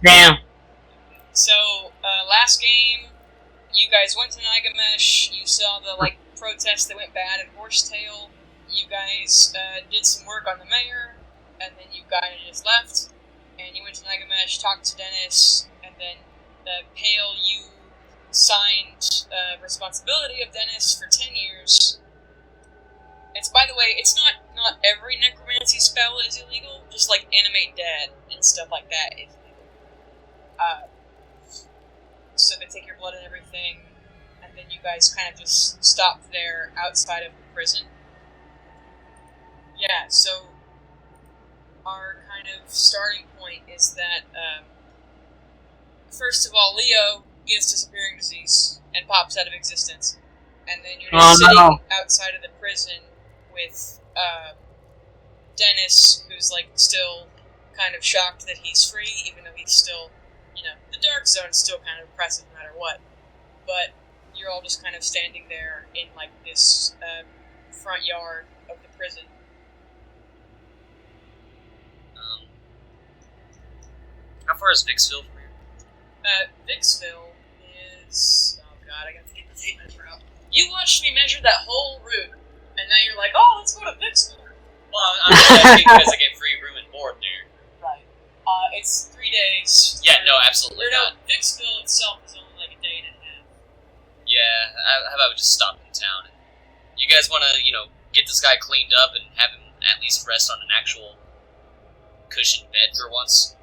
Damn. So, last game, you guys went to Nagamesh, you saw the, protest that went bad in Horsetail, you guys did some work on the mayor, and then you kind of just left, and you went to Nagamesh, talked to Dennis, and then Pale, you signed responsibility of Dennis for 10 years. By the way, it's not every necromancy spell is illegal, just animate dead and stuff like that is illegal. So they take your blood and everything, and then you guys kind of just stopped there outside of the prison. Yeah, so our kind of starting point is that, first of all, Leo gets disappearing disease and pops out of existence. And then you're just sitting outside of the prison with Dennis, who's still kind of shocked that he's free, even though he's still, the dark zone's still kind of oppressive no matter what. But you're all just kind of standing there in this front yard of the prison. How far is Vicksville from here? Vicksville is... Oh god, I gotta get the tape measure out. You watched me measure that whole route, and now you're like, oh, let's go to Vicksville. Well, I'm asking because I get free room and board there. Right. It's 3 days. Yeah, no, absolutely not. Vicksville itself is only a day and a half. Yeah, how about we just stop in town? You guys want to, get this guy cleaned up and have him at least rest on an actual cushioned bed for once?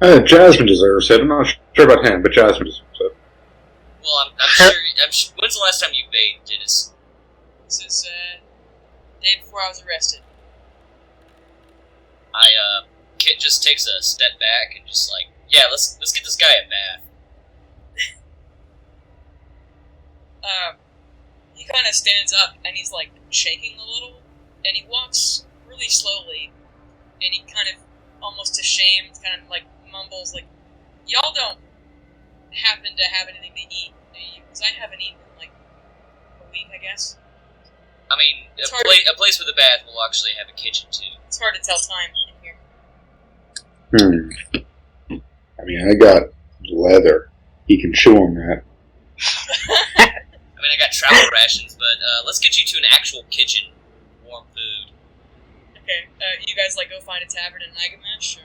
Jasmine deserves it. I'm not sure about him, but Jasmine deserves it. Well, I'm sure. When's the last time you bathed, Dennis? This is day before I was arrested. Kit just takes a step back and just yeah, let's get this guy a bath. He kind of stands up and he's shaking a little, and he walks really slowly, and he kind of almost ashamed, kind of mumbles y'all don't happen to have anything to eat, do you? Because I haven't eaten in a week, I guess. I mean, a place with a bath will actually have a kitchen too. It's hard to tell time in here. I mean, I got leather. He can chew on that. I mean, I got travel rations, but let's get you to an actual kitchen, warm food. Okay, you guys go find a tavern in Nagamesh? Or?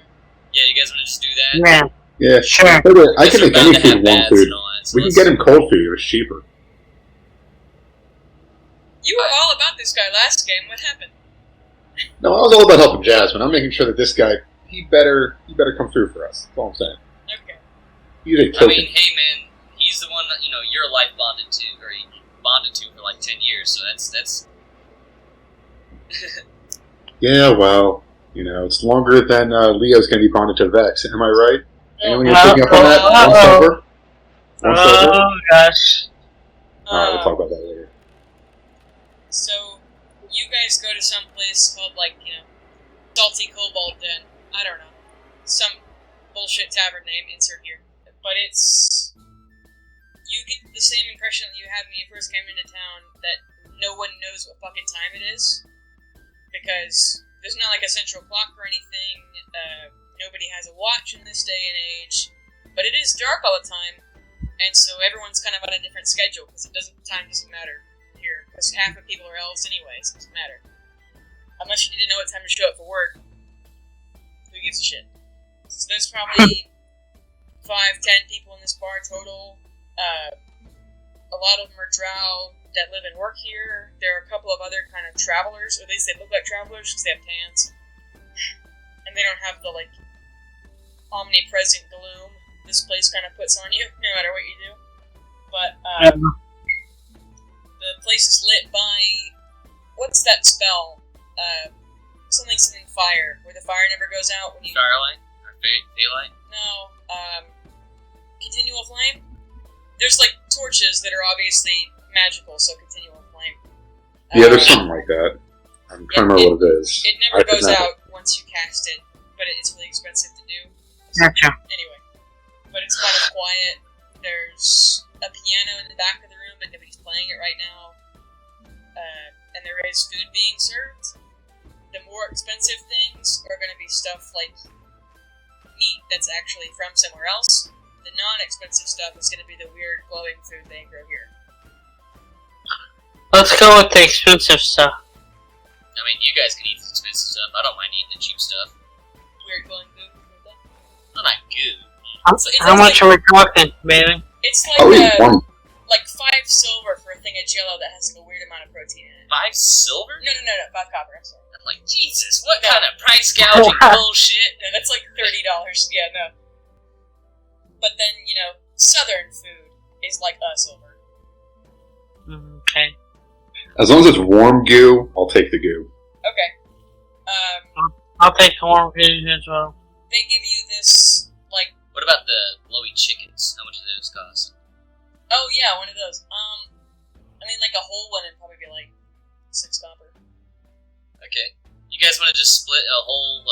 Yeah, you guys want to just do that? Yeah, sure. I can make any food warm food. We can get him cold food. It's cheaper. You were all about this guy last game. What happened? No, I was all about helping Jasmine. I'm making sure that this guy, he better come through for us. That's all I'm saying. Okay. He's a token. I mean, hey man, he's the one that you're life bonded to, or you bonded to for 10 years. So that's. Yeah, well, it's longer than Leo's going to be bonded to Vex. Am I right? Anyone going to pick up on that? One silver? Oh, gosh. Alright, we'll talk about that later. So, you guys go to some place called, Salty Cobalt Den. I don't know. Some bullshit tavern name, insert here. But it's... You get the same impression that you had when you first came into town, that no one knows what fucking time it is. Because there's not a central clock or anything, nobody has a watch in this day and age, but it is dark all the time, and so everyone's kind of on a different schedule, because time doesn't matter here, because half of people are elves anyway, so it doesn't matter. Unless you need to know what time to show up for work. Who gives a shit? So there's probably 5-10 people in this bar total. A lot of them are drow that live and work here. There are a couple of other kind of travelers, or at least they look like travelers because they have tans. And they don't have the, omnipresent gloom this place kind of puts on you, no matter what you do. But, the place is lit by... What's that spell? Something fire, where the fire never goes out when you... Starlight? Or daylight? No, continual flame? There's, torches that are obviously magical, so continual flame. Yeah, there's something like that. I'm trying to remember what it is. It never goes out once you cast it, but it's really expensive to do. Gotcha. Anyway, but it's kind of quiet. There's a piano in the back of the room, but nobody's playing it right now. And there is food being served. The more expensive things are going to be stuff like meat that's actually from somewhere else. The non-expensive stuff is going to be the weird glowing food they grow here. Let's go with the expensive stuff. I mean, you guys can eat the expensive stuff. I don't mind eating the cheap stuff. Weird glowing food. Not like goo. How much are we talking, baby? It's Oh, like one. like 5 silver for a thing of Jello that has like a weird amount of protein in it. 5 silver? No, 5 copper. I'm sorry. I'm like, Jesus, what kind of price gouging bullshit? No, that's like $30. Yeah, no. But then Southern food is like a silver. Okay. As long as it's warm goo, I'll take the goo. Okay. I'll take the warm food as well. They give you this like. What about the glowy chickens? How much do those cost? Oh yeah, one of those. I mean, like a whole one would probably be like 6 copper. Okay. You guys want to just split a whole,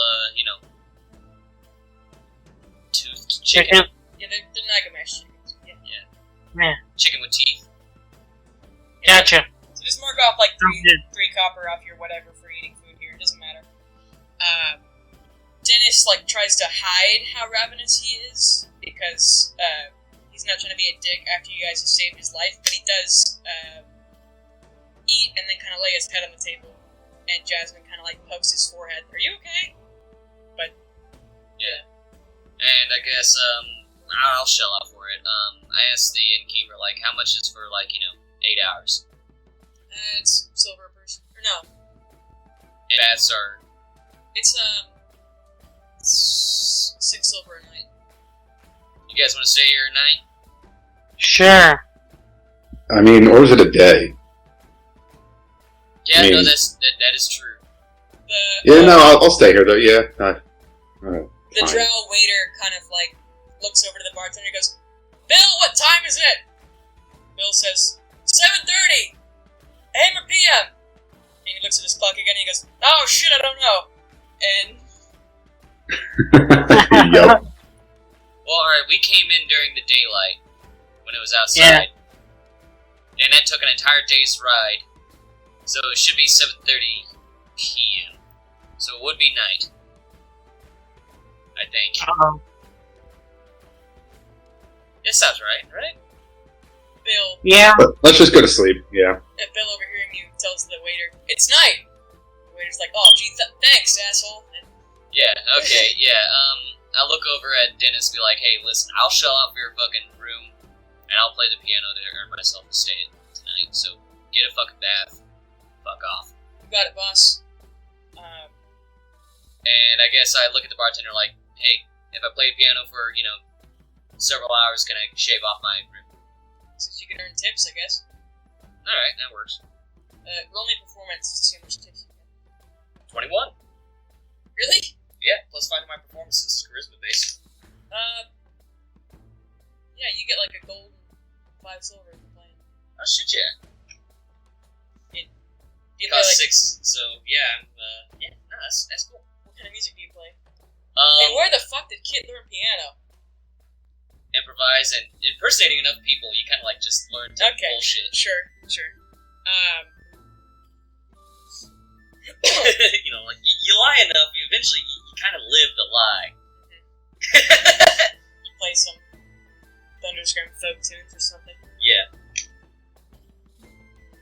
toothed chicken? Yeah, they're not mashed chickens. Yeah. Yeah. Chicken with teeth? Gotcha. So just mark off like 3 copper off your whatever for eating food here. It doesn't matter. Dennis like tries to hide how ravenous he is because he's not trying to be a dick after you guys have saved his life, but he does eat and then kind of lay his head on the table, and Jasmine kind of like pokes his forehead. Are you okay? But yeah. And I guess I'll shell out for it. I asked the innkeeper like how much is for 8 hours. It's silver a person. Or no. And baths are. It's 6 silver a night. You guys want to stay here a night? Sure. I mean, or is it a day? Yeah, I mean, no, that is true. Yeah, no, I'll stay here though. Yeah. Alright. The drow waiter kind of like looks over to the bartender and goes, "Bill, what time is it?" Bill says, 7:30 a.m. or p.m. And he looks at his clock again and he goes, "Oh shit, I don't know." And Yep. Well, alright, we came in during the daylight when it was outside. Yeah. And that took an entire day's ride. So it should be 7:30 p.m. So it would be night. I think. This sounds right? Bill, Yeah. But let's just go to sleep. Yeah. Bill overhearing you tells the waiter, "It's night." The waiter's like, "Oh gee, thanks, asshole." And Yeah, okay, yeah, I'll look over at Dennis and be like, "Hey, listen, I'll shell out for your fucking room, and I'll play the piano to earn myself a stay tonight, so get a fucking bath, fuck off." "You got it, boss." And I guess I look at the bartender like, "Hey, if I play piano for, several hours, can I shave off my room?" Since you can earn tips, I guess. Alright, that works. Roll me performance to see how much tips you get. 21. Really? Yeah, plus 5 of my performance is charisma based. Yeah, you get like a gold and 5 silver for playing. Oh shit, yeah. Do you play, Cost like, 6, so yeah, no, that's cool. what kind of music do you play? And where the fuck did Kit learn piano? Improvise and impersonating enough people, you kind of just learn to bullshit. Sure. You lie enough, you eventually you kind of live the lie. You play some Thunderstorm folk tunes or something. Yeah.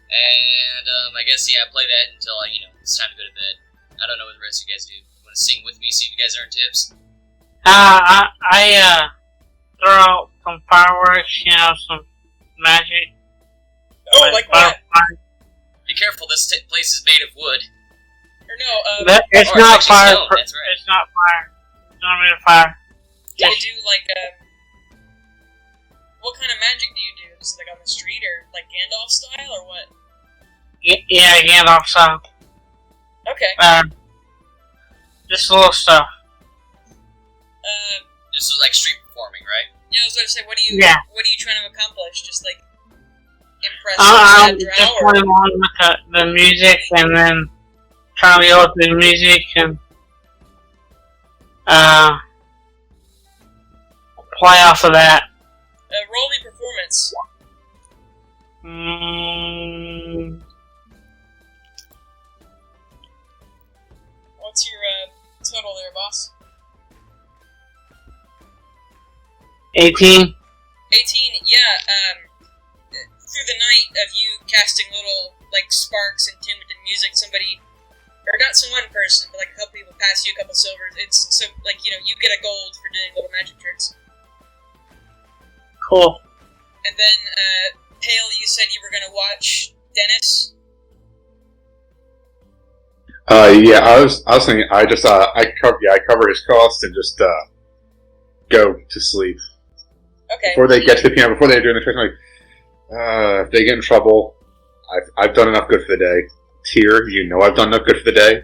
And I guess I play that until it's time to go to bed. I don't know what the rest of you guys do. You want to sing with me, see if you guys earn tips? I throw out some fireworks, some magic. Oh, like what? Be careful, this place is made of wood. Or no, It's or not actually fire. stone, that's right. It's not fire. It's not made of fire. do you do like, what kind of magic do you do? Is it like on the street or like Gandalf style or what? Yeah, Gandalf style. Okay. Just little stuff. This was like street performing, right? Yeah, I was going to say, what are you trying to accomplish? Just like impress I'm that just drow, or? playing along with the music, and then trying to go with the music and play off of that. Roll me performance. What's your total there, boss? 18. 18, yeah, through the night of you casting little, like, sparks and tuned with the music, somebody, or not some one person, but, like, a couple people pass you a couple silvers. It's, so, like, you know, you get a gold for doing little magic tricks. Cool. And then, Pale, you said you were gonna watch Dennis? Yeah, I was thinking, I cover his costs and just, go to sleep. Okay. Before they get to the piano, before they're doing the trick, I'm like, if they get in trouble, I've done enough good for the day. Tyr, you know I've done enough good for the day.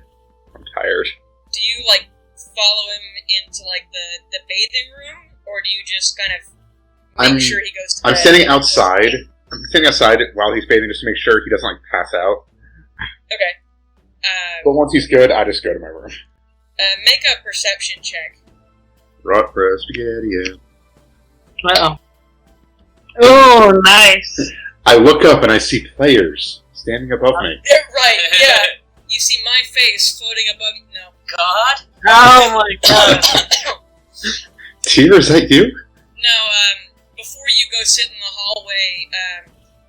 I'm tired. Do you, like, follow him into, like, the bathing room? Or do you just kind of make sure he goes to bed? I'm standing outside. I'm standing outside while he's bathing just to make sure he doesn't, like, pass out. Okay. But once he's good, I just go to my room. Make a perception check. Rot for spaghetti. Uh-oh. Oh, nice. Uh, I look up and I see players standing above me. Right, yeah. You see my face floating above you. No. God? Oh my god. Tyr, is that you? No, before you go sit in the hallway,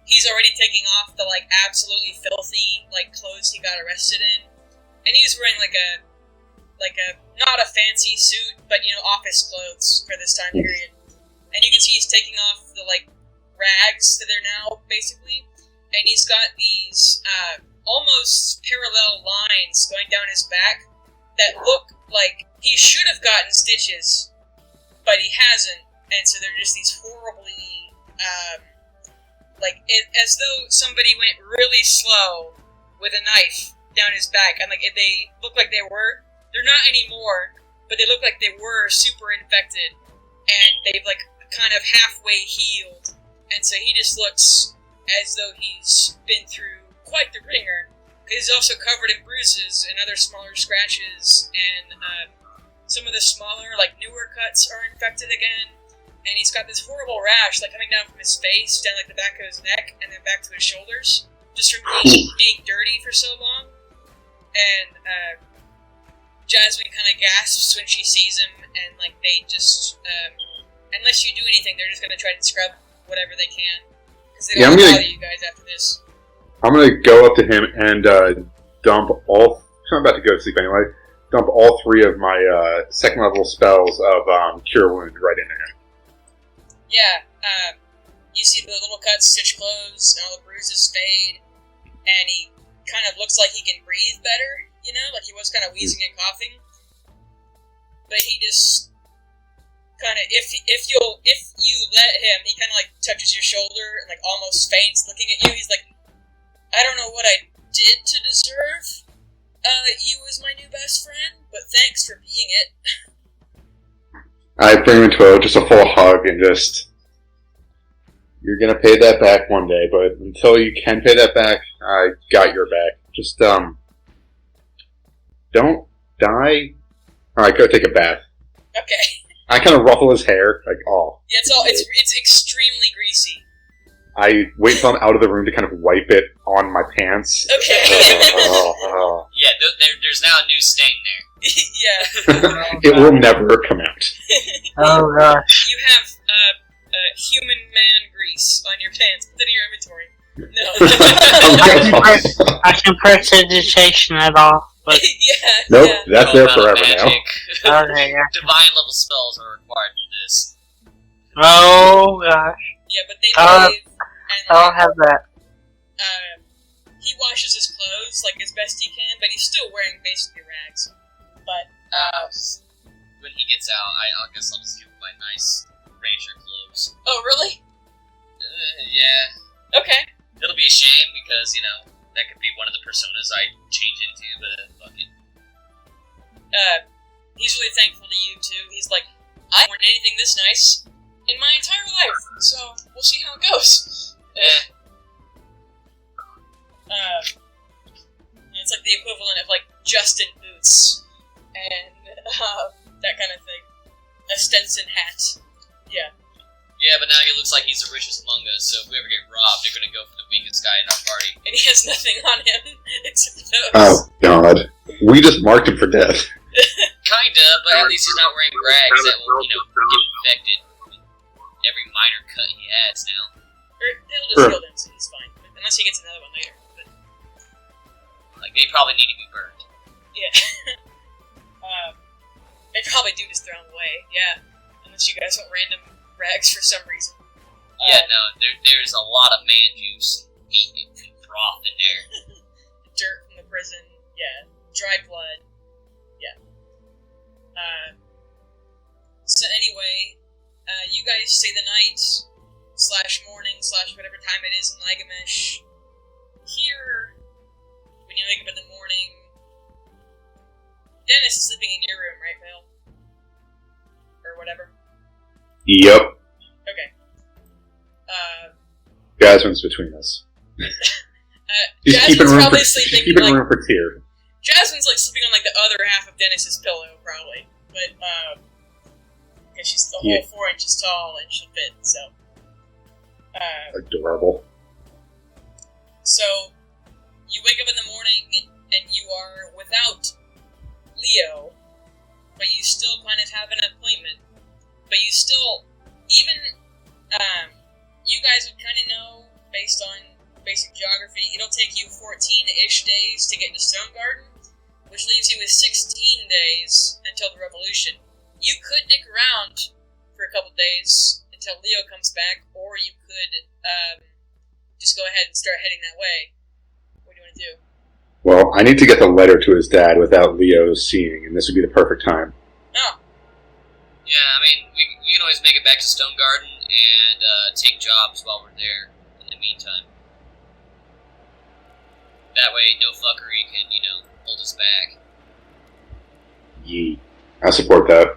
he's already taking off the, like, absolutely filthy, like, clothes he got arrested in. And he's wearing, like a, not a fancy suit, but, you know, office clothes for this time period. And you can see he's taking off the, like, rags that they're now, basically. And he's got these, almost parallel lines going down his back that look like he should have gotten stitches, but he hasn't. And so they're just these horribly, as though somebody went really slow with a knife down his back. And, like, if they look like they're not anymore, but they look like they were super infected. And they've, like, kind of halfway healed. And so he just looks as though he's been through quite the ringer. He's also covered in bruises and other smaller scratches, and some of the smaller, like, newer cuts are infected again. And he's got this horrible rash, like, coming down from his face, down, like, the back of his neck, and then back to his shoulders, just from being dirty for so long. And Jasmine kind of gasps when she sees him, and, like, they just, unless you do anything, they're just going to try to scrub whatever they can. Because they don't bother you guys after this. I'm going to go up to him and dump all... I'm about to go to sleep anyway. Dump all 3 of my second level spells of Cure Wound right into him. Yeah, you see the little cuts stitch close, and all the bruises fade, and he kind of looks like he can breathe better, you know? Like he was kind of wheezing and coughing. But he just kind of, if you let him, he kind of like touches your shoulder and like almost faints looking at you. He's like, I don't know what I did to deserve you as my new best friend, but thanks for being it. I bring him into just a full hug and just... You're going to pay that back one day, but until you can pay that back, I got your back. Just, don't die. Alright, go take a bath. Okay. I kind of ruffle his hair, like, oh. Yeah, it's extremely greasy. I wait till I'm out of the room to kind of wipe it on my pants. Okay. Yeah, there's now a new stain there. Yeah. It will never come out. Oh gosh. You have human man grease on your pants. Put it in your inventory. No. I can prestidigitation it off, but Yeah. Nope, Yeah. that's there forever magic. now. okay, yeah. Divine level spells are required for this. Oh gosh. Yeah, but they bathe, and I don't have that. he washes his clothes like as best he can, but he's still wearing basically rags. But When he gets out, I guess I'll just give him my nice rancher clothes. oh really? Yeah. Okay. It'll be a shame because, you know, that could be one of the personas I change into, but fuck it. He's really thankful to you too. He's like, I haven't worn anything this nice in my entire life, so we'll see how it goes. Yeah. It's like the equivalent of like Justin boots and that kind of thing. A Stetson hat. Yeah. Yeah, but now he looks like he's the richest among us, so if we ever get robbed, they're gonna go for the weakest guy in our party. And he has nothing on him except those. Oh, God. We just marked him for death. Kinda, but at least he's not wearing rags that will, you know, get infected. every minor cut he has now. Or he'll just kill them, so he's fine. Unless he gets another one later. But like, they probably need to be burned. yeah. They probably do just throw them away, yeah. Unless you guys want random rags for some reason. Yeah, no, there's a lot of man juice, meat, and broth in there. Dirt from the prison, yeah. Dry blood, yeah. So anyway, you guys stay the night, /morning, /whatever time it is in Lagamesh. Here, when you wake up in the morning, Dennis is sleeping in your room, right, Vale? Or whatever? Yep. Okay. Jasmine's between us. Jasmine's probably sleeping keeping like... room for tears. Jasmine's like sleeping on like the other half of Dennis's pillow, probably. But, because she's the whole 4 inches tall and should fit, so. Adorable. So, you wake up in the morning and you are without Leo, but you still kind of have an appointment. But you still, even, you guys would kind of know, based on basic geography, it'll take you 14-ish days to get to Stonegarden, which leaves you with 16 days until the revolution. You could dick around for a couple days until Leo comes back, or you could just go ahead and start heading that way. What do you want to do? Well, I need to get the letter to his dad without Leo seeing, and this would be the perfect time. Oh. Yeah, I mean, we can always make it back to Stonegarden and take jobs while we're there in the meantime. That way, no fuckery can, hold us back. Yee. I support that.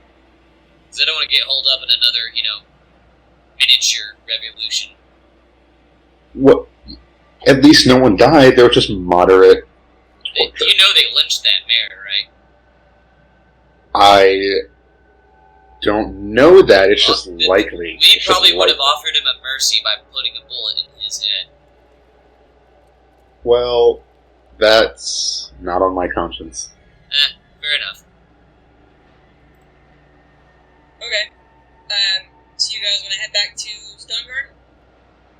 Because I don't want to get holed up in another, miniature revolution. What? At least no one died. They were just moderate torture. They lynched that mayor, right? I don't know that. It's just likely. We probably would have offered him a mercy by putting a bullet in his head. Well, that's not on my conscience. Fair enough. Okay. So you guys want to head back to Stonegarden?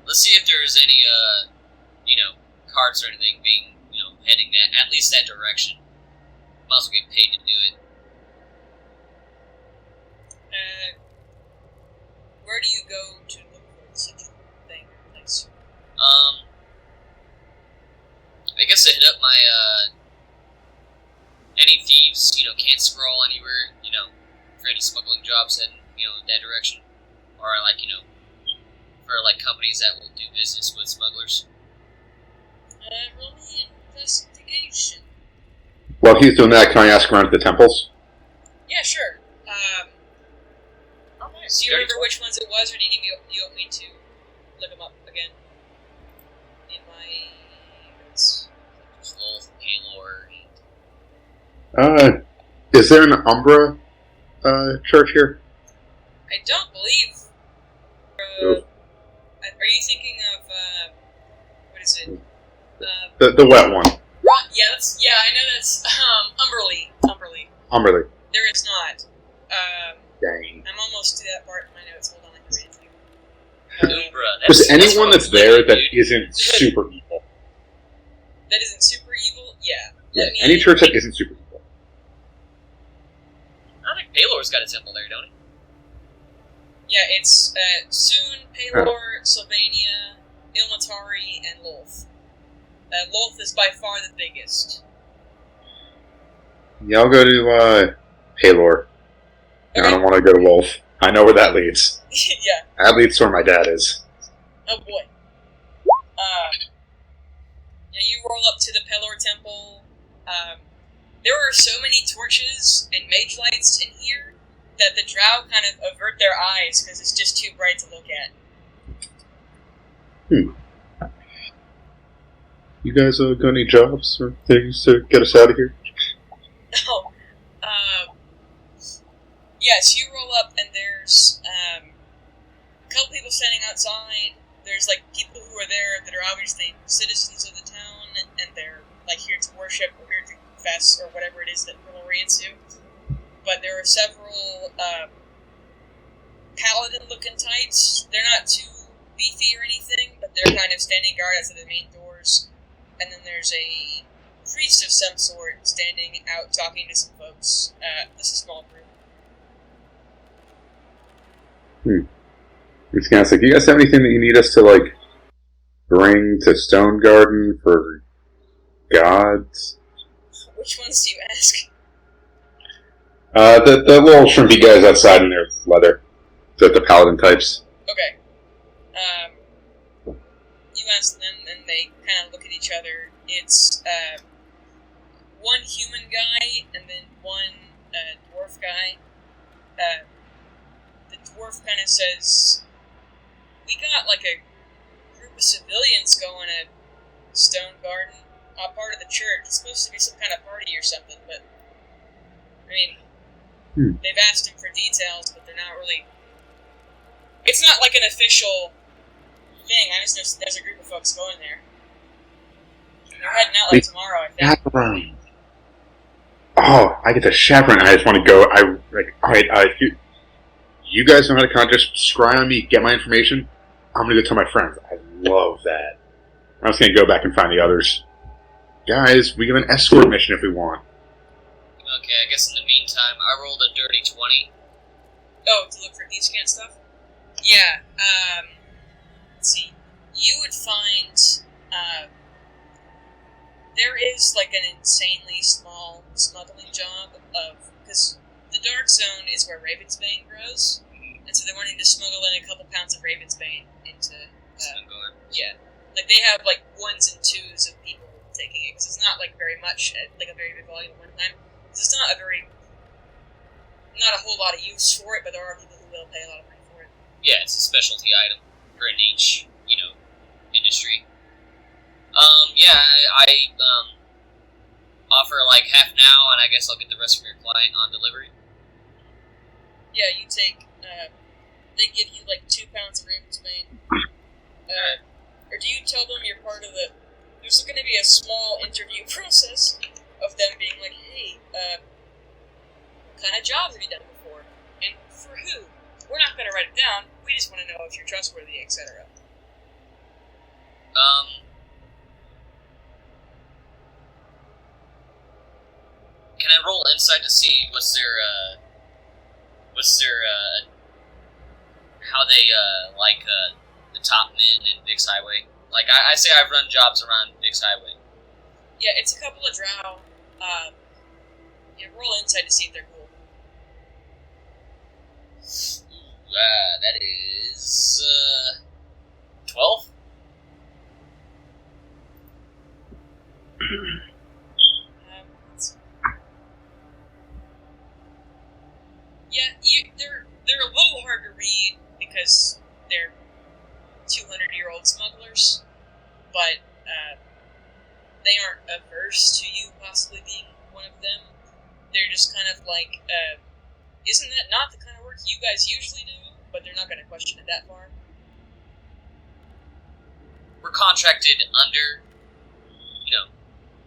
Let's see if there's any, carts or anything being, heading at least that direction. Might as well get paid to do it. Where do you go to look for such a thing or place? I guess I hit up my, any thieves, can't scroll anywhere, for any smuggling jobs heading, that direction. Or, for, companies that will do business with smugglers. Roll me investigation. While he's doing that, can I ask around to the temples? Yeah, sure. Oh, nice. Do you remember which ones it was, or do you want me to look them up again? In my notes. Lolth, Palor. Is there an Umbra church here? I don't believe. Are you thinking of what is it? The wet one. Yeah, I know that's Umberly. Umberly. There is not. Dang. I'm almost to that part in my notes. Hold on, I can read it to you. Umbra. Is anyone that's there that isn't super evil? That isn't super evil? Yeah. Yeah, any church that isn't super evil. I think Palor's got a temple there, don't he? Yeah, it's Soon, Palor, Sylvania, Ilmatari, and Lolth. Lolth is by far the biggest. Yeah, I'll go to Palor. Okay. I don't want to go to Wolf. I know where that leads. Yeah. That leads to where my dad is. Oh boy. Yeah, you roll up to the Pelor Temple. There are so many torches and mage lights in here that the drow kind of avert their eyes because it's just too bright to look at. You guys got any jobs or things to get us out of here? Oh, yes, you roll up and there's a couple people standing outside. There's people who are there that are obviously citizens of the town, and they're here to worship or here to confess or whatever it is that people are into. But there are several paladin-looking types. They're not too beefy or anything, but they're kind of standing guard outside the main doors. And then there's a priest of some sort standing out talking to some folks. This is a small group. It's kind of like, do you guys have anything that you need us to, like, bring to Stonegarden for gods? Which ones do you ask? The little shrimpy guys outside in their leather. The paladin types. Okay. You ask them, and they kind of look at each other. It's, one human guy, and then one, dwarf guy. The dwarf kind of says, we got, like, a group of civilians going at Stonegarden, part of the church. It's supposed to be some kind of party or something, but, I mean, they've asked him for details, but they're not really... It's not like an official thing. I just know there's a group of folks going there. They're heading out like tomorrow, I think. Chaperone. Oh, I get to chaperone. I just want to go. Alright, if you guys know how to kind of just scry on me, get my information, I'm going to go tell my friends. I love that. I'm just going to go back and find the others. Guys, we give an escort mission if we want. Okay, I guess in the meantime, I rolled a dirty 20. Oh, to look for descant stuff? Yeah, let's see. You would find, there is, like, an insanely small smuggling job of, because the Dark Zone is where Ravensbane grows, and so they're wanting to smuggle in a couple pounds of Ravensbane into, Stonegarden. yeah. Like, they have, like, 1s and 2s of people taking it, because it's not, like, very much, like, a very big volume at one time. Because it's not a whole lot of use for it, but there are people who will pay a lot of money for it. Yeah, it's a specialty item for a niche, industry. Yeah, I offer like half now, and I guess I'll get the rest from your client on delivery. Yeah, you take, they give you like 2 pounds of Ravensbane. Or do you tell them you're part of the, there's going to be a small interview process of them being like, hey, what kind of jobs have you done before? And for who? We're not going to write it down, we just want to know if you're trustworthy, etc. Can I roll insight to see what's their, how they, the top men in Vix Highway? Like, I say I've run jobs around Vix Highway. Yeah, it's a couple of drow. Roll insight to see if they're cool. That is, 12? Yeah, they're a little hard to read because they're 200-year-old smugglers, but they aren't averse to you possibly being one of them. They're just kind of like, isn't that not the kind of work you guys usually do? But they're not going to question it that far. We're contracted under,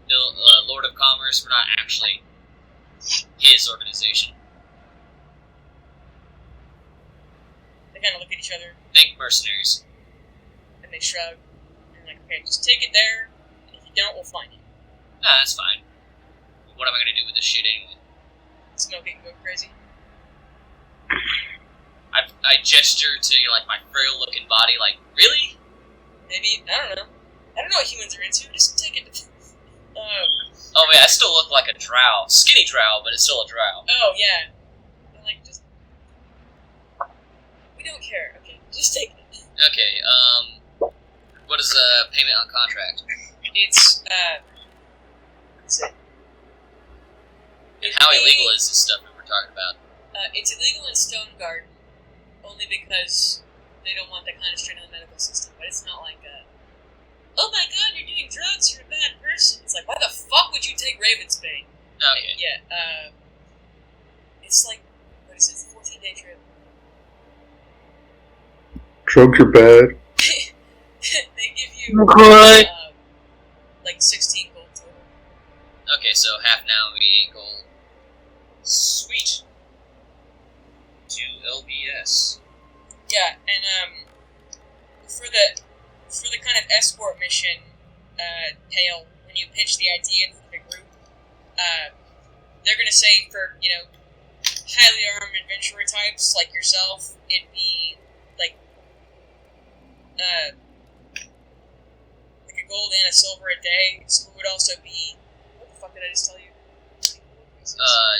the Lord of Commerce. We're not actually his organization. They kind of look at each other. Think mercenaries. And they shrug. And like, okay, just take it there, and if you don't, we'll find you. Nah, that's fine. What am I going to do with this shit anyway? Smoking, go crazy. I gesture to, my frail-looking body, like, really? Maybe, I don't know what humans are into, just take it. Oh, yeah, I still look like a drow. Skinny drow, but it's still a drow. Oh, yeah. We don't care, okay? Just take it. Okay, what is payment on contract? It's, let's see. And how illegal is this stuff that we're talking about? It's illegal in Stonegarden, only because they don't want that kind of strain on the medical system, but it's not like, oh my god, you're doing drugs, you're a bad person. It's like, why the fuck would you take Ravensbane? Okay. Yeah, it's like, what is it, 14-day trip. Drugs are bad. They give you, like 16 gold total. Okay, so half now would be 8 gold. Sweet. To LBS. Yeah, and for the kind of escort mission, Pale, when you pitch the idea for the group, they're gonna say for highly armed adventurer types like yourself, it'd be like a gold and a silver a day. So it would also be, what the fuck did I just tell you?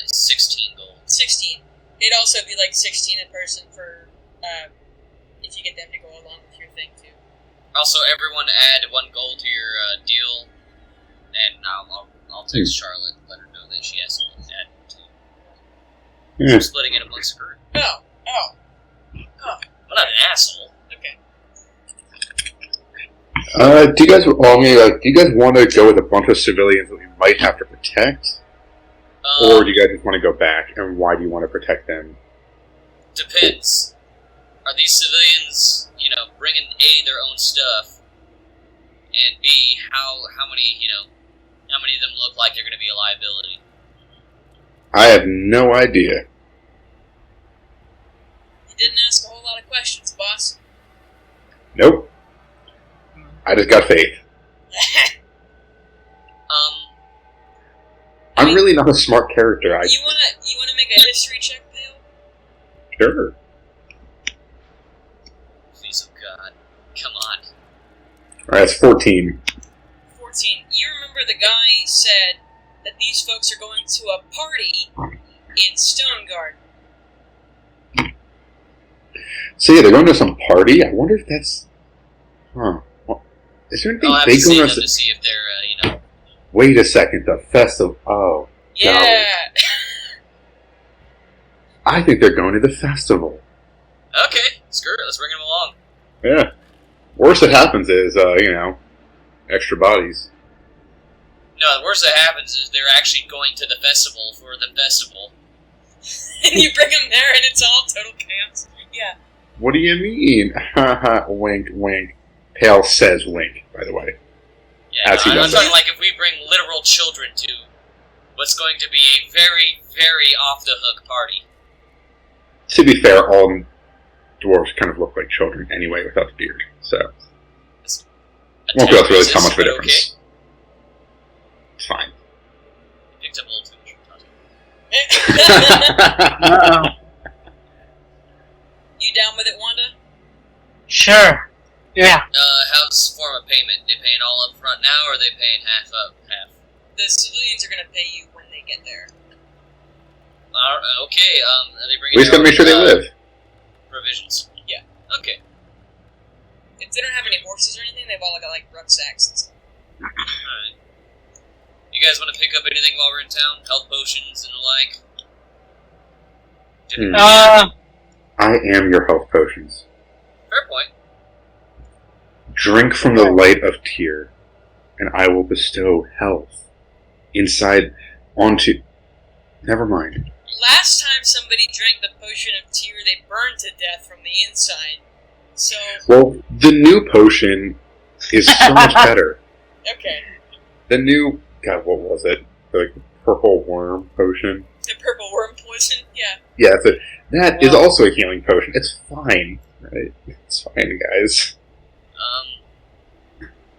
16 gold. 16. It'd also be like 16 a person for if you get them to go along with your thing too. Also, everyone add 1 gold to your deal, and I'll text Charlotte, let her know that she has to add 2. Yeah. I'm splitting it amongst the group. Oh. I'm not an asshole. Okay. Do you guys want to go with a bunch of civilians that we might have to protect, or do you guys just want to go back? And why do you want to protect them? Depends. Are these civilians, bringing A, their own stuff, and B, how many of them look like they're going to be a liability? I have no idea. You didn't ask a whole lot of questions, boss. Nope. I just got faith. I'm really not a smart character. You wanna make a history check, Dale? Sure. Please, oh God. Come on. Alright, it's 14. 14. You remember the guy said that these folks are going to a party in Stonegarden. So yeah, they're going to some party? I wonder if that's... Well, is there anything I'll have big to see going on? them to see if they're, Wait a second, the festival... Oh. Yeah! Golly. I think they're going to the festival. Okay, screw it, let's bring them along. Yeah. Worst that happens is, extra bodies. No, the worst that happens is they're actually going to the festival for the festival. And you bring them there and it's all total chaos. Yeah. What do you mean? Haha, wink, wink. Pale says wink, by the way. Yeah, As he I'm does talking that. like if we bring literal children to what's going to be a very, very off-the-hook party. To be fair, all dwarves kind of look like children anyway without the beard, so... Won't feel really how much of a But difference. It's fine. Picked up a little too much. Uh-oh. You down with it, Wanda? Sure. Yeah. How's the form of payment? They paying all up front now, or are they paying half up, half? The civilians are going to pay you when they get there. Okay, are they bringing We just gotta their make sure they own, live. provisions? Yeah. Okay. If they don't have any horses or anything, they've all got like rucksacks and stuff. Alright. You guys want to pick up anything while we're in town? Health potions and the like? I am your health potions. Fair point. Drink from the light of tear, and I will bestow health inside onto... Never mind. Last time somebody drank the potion of tear, they burned to death from the inside. So, Well, the new potion is so much better. okay. The new... God, what was it? The purple worm potion? The purple worm poison? Yeah. Yeah, that's it. That is also a healing potion. It's fine. Right? It's fine, guys.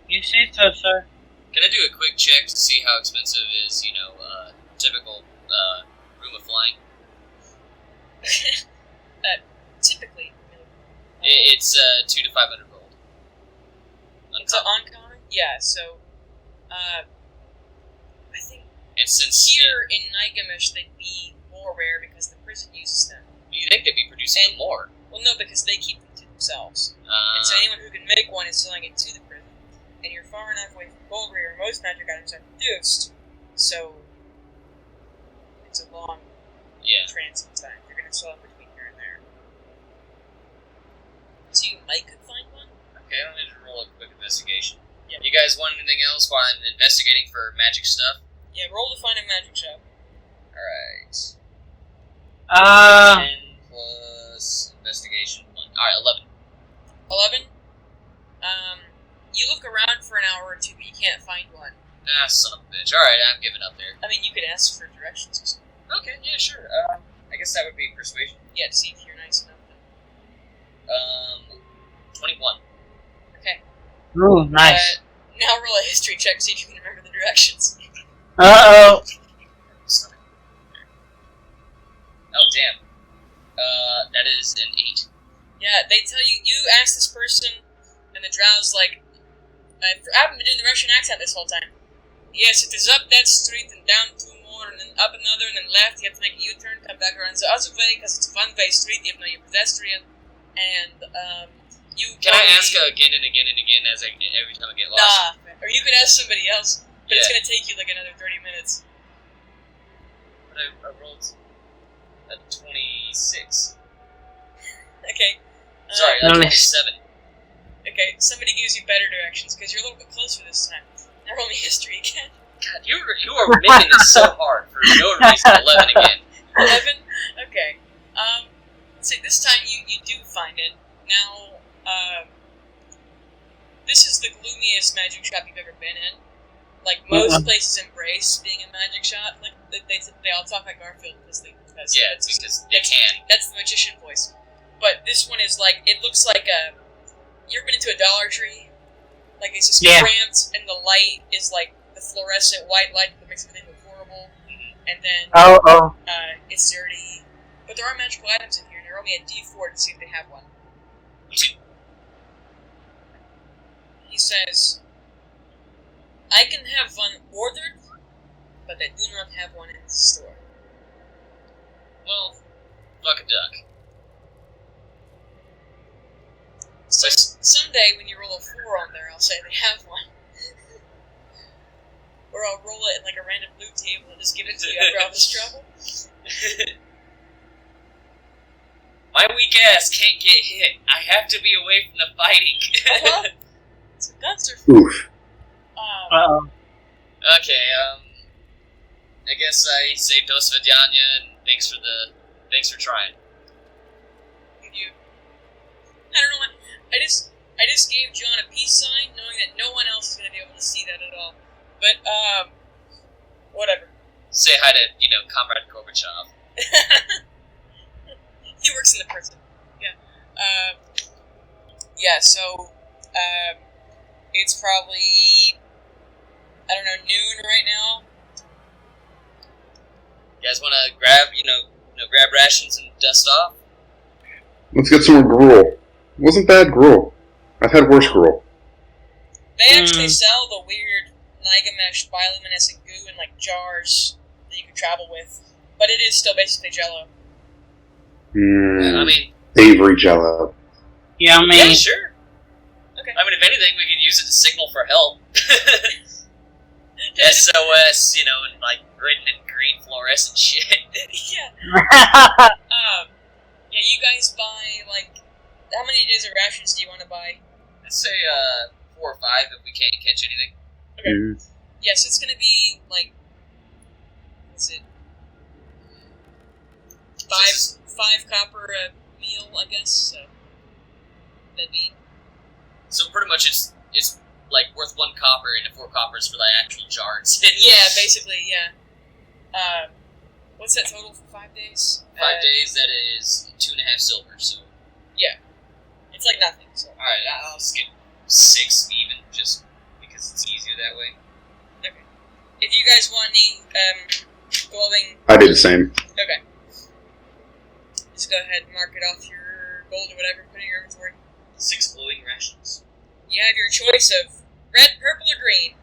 You say so, sir. Can I do a quick check to see how expensive is, typical, room of flying? Typically. It's, 200 to 500 gold. It's an uncommon? Yeah, so, I think And since here in Nigamish they'd be more rare because the prison uses them. you think they'd be producing more. Well, no, because they keep them to themselves. And so anyone who can make one is selling it to the prison. And you're far enough away from Goldry, where most magic items are produced, so it's a long transit time. You're going to sell it between here and there. So you might could find one? Okay, I'm going to roll a quick investigation. Yeah. You guys want anything else while I'm investigating for magic stuff? Yeah, roll to find a magic shop. Alright. 10 Uh, plus investigation 1. Alright, 11. 11? You look around for an hour or two, but you can't find one. Ah, son of a bitch. Alright, I'm giving up there. I mean, you could ask for directions or something. Okay, yeah, sure. I guess that would be persuasion. Yeah, to see if you're nice enough to 21. Okay. Ooh, nice. Now roll a history check, see if you can remember the directions. Uh-oh. Oh, damn. That is an 8. Yeah, they tell you, you ask this person, and the drow's like, I haven't been doing the Russian accent this whole time. Yes, it is up that street and down 2 more, and then up another, and then left. You have to make a U-turn, come back around the other way, because it's a one-way street, even though you're pedestrian. And, you Can I ask again and again and again every time I get lost? Nah, or you could ask somebody else, but it's Yeah. gonna take you like another 30 minutes. But I rolled a 26. Okay. Sorry, a 27. Okay, somebody gives you better directions, because you're a little bit closer this time. Now roll me history again. God, you are making this so hard for no reason. 11 again. 11? Okay. Let's see, this time you do find it. Now, this is the gloomiest magic shop you've ever been in. Like, most places embrace being a magic shop. Like, they all talk like Garfield because because they can. That's the magician voice. But this one is like, it looks like you ever been into a Dollar Tree? Like, it's just cramped, and the light is like the fluorescent white light that makes everything look horrible. And then, it's dirty. But there are magical items in here, and roll me a d4 to see if they have one. 2. He says, I can have one ordered, but I do not have one in the store. Well, fuck a duck. So someday when you roll a 4 on there, I'll say they have one. Or I'll roll it in like a random loot table and just give it to you after all this trouble. My weak ass can't get hit. I have to be away from the fighting. So guns are for. Oof. Okay, I guess I say Do Svidanya and thanks for trying. You. I don't know what. I just gave John a peace sign, knowing that no one else is going to be able to see that at all. But, whatever. Say hi to, Comrade Gorbachev. He works in the prison. Yeah. So, it's probably, I don't know, noon right now. You guys want to grab rations and dust off? Let's get some more gruel. It wasn't bad gruel. I've had worse gruel. They actually sell the weird Nigamesh bioluminescent goo in like jars that you can travel with, but it is still basically Jello. I mean, Avery Jello. Yeah, yeah, sure. Okay. I mean, if anything, we could use it to signal for help. SOS, and like red and green fluorescent shit. Yeah. Yeah, you guys buy like, how many days of rations do you want to buy? Let's say 4 or 5 if we can't catch anything. Okay. Yes, it's gonna be like, what's it? 5 copper a meal, I guess. So that'd be. So pretty much, it's like worth 1 copper and 4 coppers for the actual jars. Yeah, basically, yeah. What's that total for 5 days? 5 days, that is 2.5 silver. So yeah, it's like nothing. So all right, I'll just get 6 even, just because it's easier that way. okay. If you guys want any glowing, I did the same. okay. Just go ahead and mark it off your gold or whatever. Put it in your inventory. 6 glowing rations. You have your choice of red, purple, or green.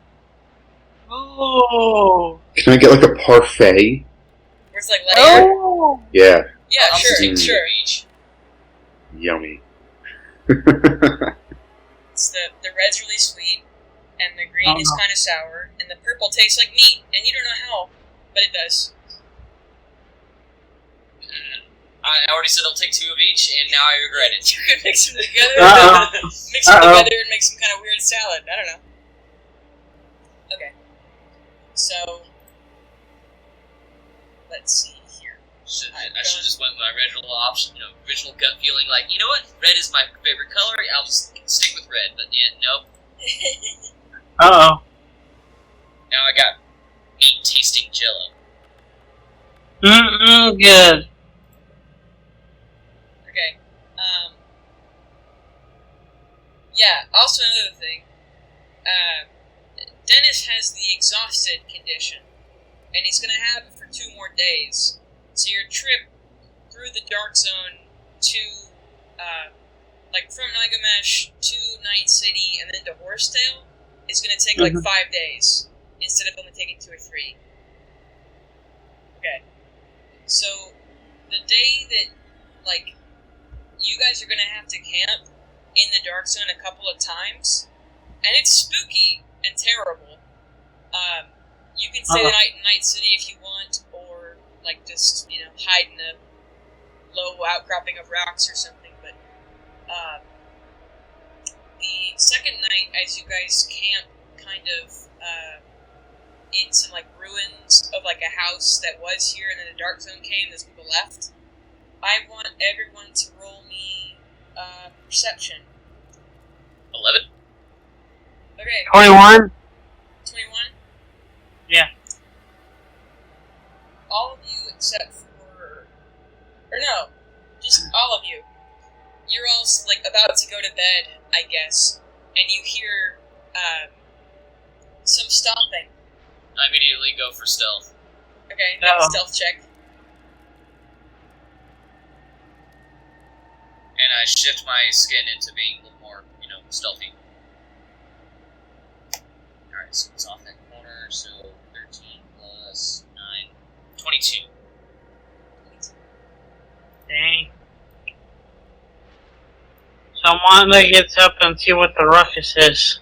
Oh. Can I get like a parfait? Where it's like layered. Oh. Yeah. Yeah, I'll sure, take 2 sure. each. Yummy. It's the red's really sweet, and the green is kind of sour, and the purple tastes like meat, and you don't know how, but it does. I already said I'll take 2 of each, and now I regret it. You could mix them together. Mix them together and make some kind of weird salad. I don't know. Okay. So, let's see here. I should just went with my original option, original gut feeling. Like, you know what? Red is my favorite color. I'll just stick with red. But yeah, nope. Uh-oh. Now I got meat tasting Jello. Good. Okay. Yeah, also another thing. Dennis has the exhausted condition, and he's going to have it for 2 more days. So your trip through the Dark Zone to, from Nagamesh to Night City and then to Horsetail is going to take 5 days instead of only taking 2 or 3. Okay. So the day that, you guys are going to have to camp in the Dark Zone a couple of times, and it's spooky and terrible. You can stay the night in Night City if you want, or just hide in a low outcropping of rocks or something. But the second night, as you guys camp, kind of in some ruins of a house that was here, and then the Dark Zone came. Those people left. I want everyone to roll me perception. 11? Okay. 21? 21? Yeah. All of you except for... Or no, just all of you. You're all, about to go to bed, I guess, and you hear, some stomping. I immediately go for stealth. Okay, make a stealth check. And I shift my skin into being a little more, stealthy. Alright, so it's off that corner, so 13 plus 9, 22. Dang. So Wanda gets up and see what the ruckus is.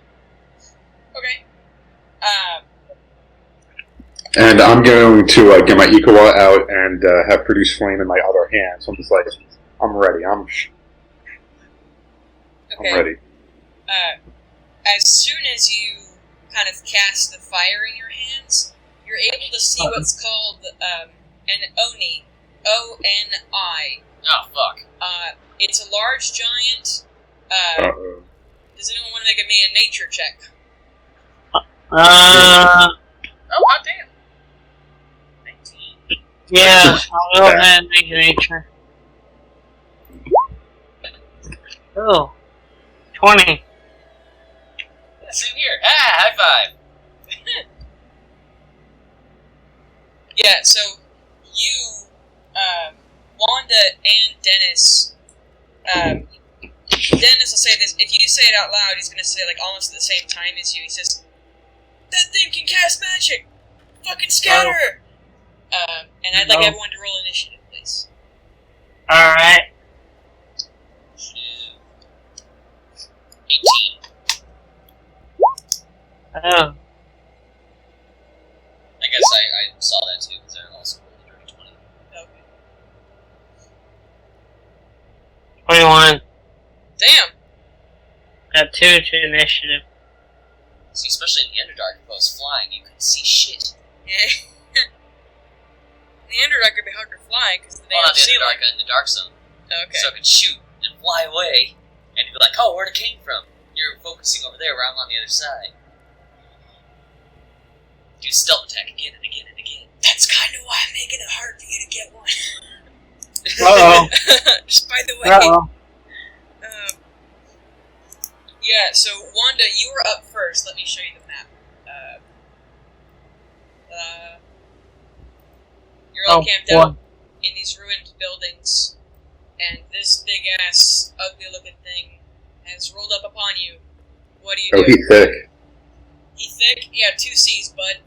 Okay. And I'm going to get my Ikawa out and have Produce Flame in my other hand. So I'm just I'm ready. I'm ready. As soon as you kind of cast the fire in your hands, you're able to see what's called an Oni. O-N-I. Oh, fuck. It's a large giant. Uh-oh. Does anyone want to make a nature check? Oh, hot damn. 19. Yeah, I'll go ahead and make a nature. Oh. 20. Yeah, same here. Ah, high five. Yeah, so you, Wanda and Dennis, Dennis will say this. If you say it out loud, he's going to say, almost at the same time as you. He says, "That thing can cast magic! Fucking scatter!" And I'd like everyone to roll initiative, please. Alright. 18. Oh. I guess I saw that too, because I also rolled a dirty 20. Okay. 21. Damn! Got 2 to initiative. See, especially in the Underdark, if I was flying, you couldn't see shit. Yeah. The Underdark would be hard to fly, because they Not have the ceiling. Underdark, in the Dark Zone. Okay. So I could shoot and fly away, and you'd be like, oh, where'd it came from? You're focusing over there, where I'm on the other side. Do stealth attack again and again and again. That's kind of why I'm making it hard for you to get one. Uh-oh. Just by the way. Uh-oh. Yeah, so Wanda, you were up first. Let me show you the map. You're all camped out in these ruined buildings, and this big-ass, ugly-looking thing has rolled up upon you. What do you do? He's thick. He thick? Yeah, 2 C's, bud.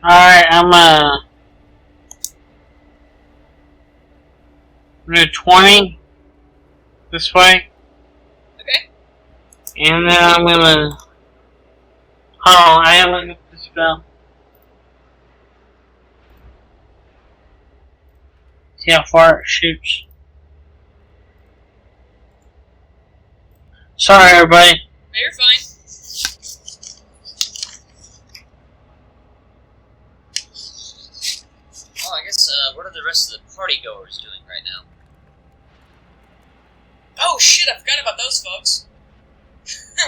Alright, I'm gonna 20 this way. Okay. And then I'm gonna... Hold on, I haven't looked at the spell. See how far it shoots. Sorry, everybody. No, you're fine. Well, I guess, what are the rest of the party goers doing right now? Oh shit, I forgot about those folks.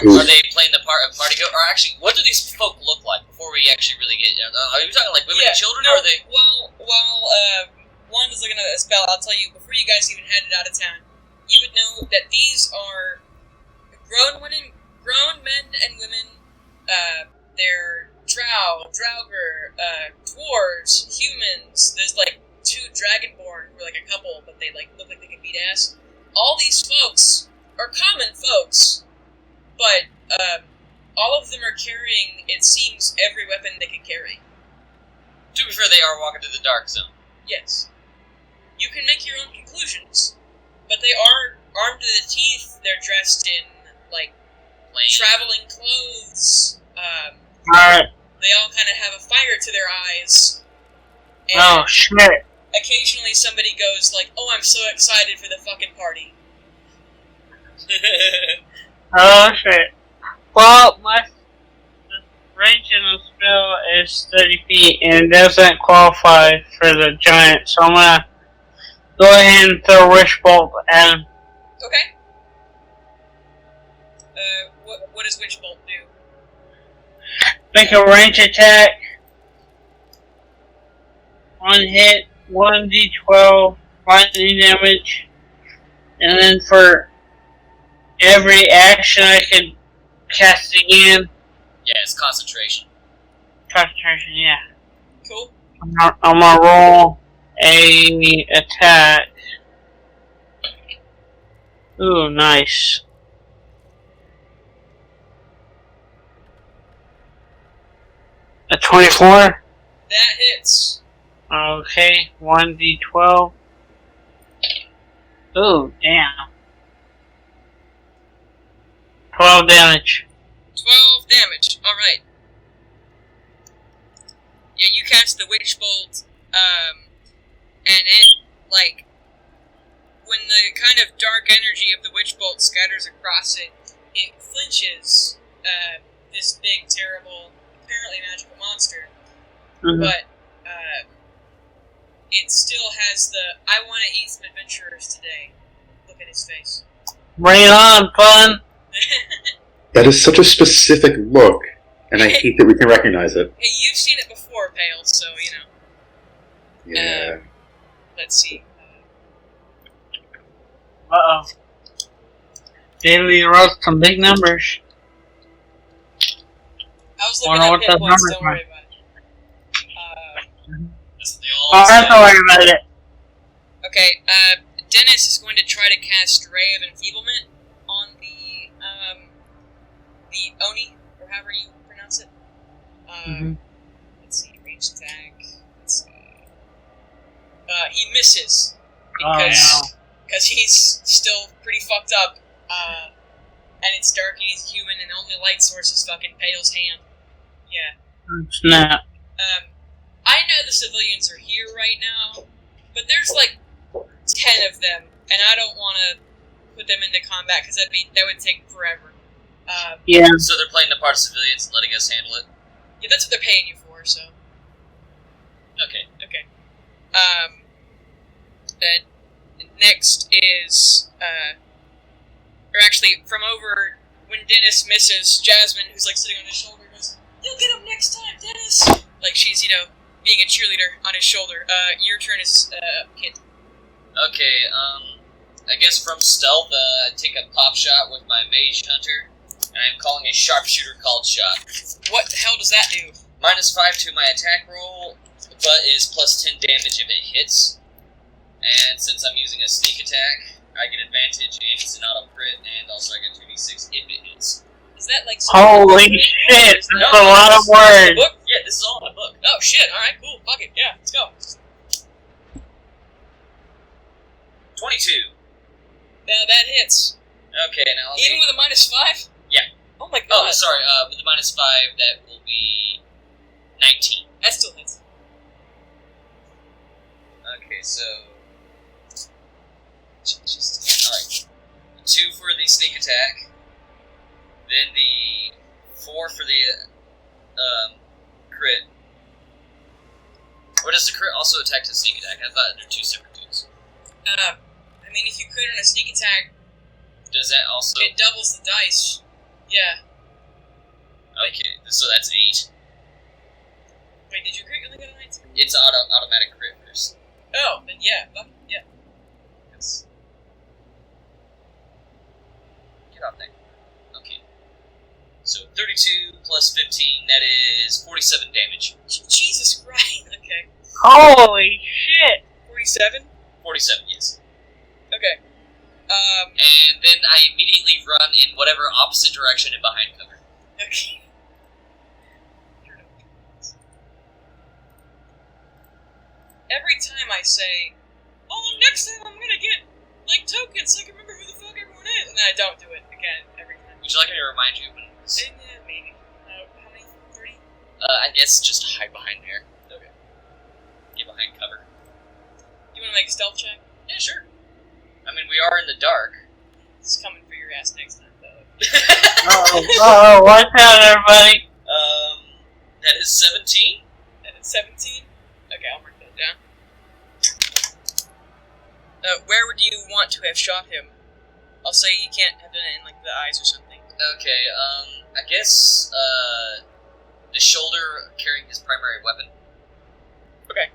Are they playing the part of party go? Or actually, what do these folk look like before we actually really get? Are you talking like women and children, or are they? While Wanda's looking at a spell, I'll tell you before you guys even headed out of town. you would know that these are grown men and women. They're drow, draugr, dwarves, humans. There's like 2 dragonborn who are like a couple, but they like look like they can beat ass. All these folks are common folks, but all of them are carrying, it seems, every weapon they can carry. To be fair, they are walking to the dark zone. Yes. You can make your own conclusions, but they are armed to the teeth. They're dressed in like traveling clothes. Alright. They all kind of have a fire to their eyes. And Oh, shit. occasionally somebody goes like, "Oh, I'm so excited for the fucking party." Oh, shit. Well, my range in the spell is 30 feet, and it doesn't qualify for the giant, so I'm gonna go ahead and throw Wish Bolt at him. Okay. What does Witch Bolt do? Make a range attack. 1 hit, 1d12 lightning damage, and then for every action I can cast it again. Yeah, it's concentration. Concentration, yeah. Cool. I'm gonna roll a attack. Ooh, nice. A 24? That hits. Okay, 1d12. Ooh, damn. 12 damage. 12 damage. Alright. Yeah, you cast the Witch Bolt, and it, like, when the kind of dark energy of the Witch Bolt scatters across it, it flinches, this big, terrible, apparently magical monster. Mm-hmm. But, it still has the, "I want to eat some adventurers today" look at his face. Bring it on, fun! That is such a specific look, and I hate that we can recognize it. Hey, you've seen it before, Pale, so, you know. Yeah. Let's see. Uh-oh. Daily wrote some big numbers. I was Wonder looking what at hit those points, numbers don't worry are. about it. That's what they all Oh, say. that's all right about it. Okay, Dennis is going to try to cast Ray of Enfeeblement on the Oni, or however you pronounce it. Let's see, range attack. Let's see. He misses because he's still pretty fucked up. And it's dark and he's human, and the only light source is fucking Pale's hand. Yeah. Snap. I know the civilians are here right now, but there's like 10 of them, and I don't want to put them into combat because that would take forever. Yeah. So they're playing the part of civilians and letting us handle it? Yeah, that's what they're paying you for, so. Okay. Okay. Next is, or actually, from over, when Dennis misses, Jasmine, who's like sitting on his shoulder, goes, "You'll get him next time, Dennis!" Like she's, you know, being a cheerleader on his shoulder. Your turn is, Kit. Okay, I guess from stealth, take a pop shot with my mage hunter, and I'm calling a sharpshooter called shot. What the hell does that do? -5 to my attack roll, but is plus 10 damage if it hits. And since I'm using a sneak attack, I get advantage, and it's an auto crit, and also I get 2d6 if it hits. Is that like... Holy shit! That's a lot of words. Book? Yeah, this is all in my book. Oh shit, alright, cool, fuck it, yeah, let's go. 22. That hits. Okay, now I'll Even with a -5? Yeah. Oh my god. Oh, sorry, with the -5, that will be 19. That still hits. Okay, so... Alright. 2 for the sneak attack. Then the 4 for the, crit. Or does the crit also attack the sneak attack? I thought they're 2 separate things. I mean, if you crit on a sneak attack, Does that also... it doubles the dice. Yeah. Okay, so that's 8. Wait, did you crit on the good night? It's automatic crit first. Oh, then yeah, fuck, yeah. Yes. 15. That is 47 damage. Jesus Christ. Okay. Holy shit! 47? 47, yes. Okay. And then I immediately run in whatever opposite direction and behind cover. Okay. Every time I say, next time I'm gonna get, tokens so I can remember who the fuck everyone is, and then I don't do it again every time. Would you like me to remind you when it was? Yeah, maybe. How many? 30? I guess just hide behind there. Okay. Get behind cover. You wanna make a stealth check? Yeah, sure. I mean, we are in the dark. It's coming for your ass next time, though. Uh-oh, watch out, everybody. That is 17? And it's 17? Okay, I'll mark that down. Where would you want to have shot him? I'll say you can't have done it in, the eyes or something. Okay, I guess, the shoulder carrying his primary weapon. Okay.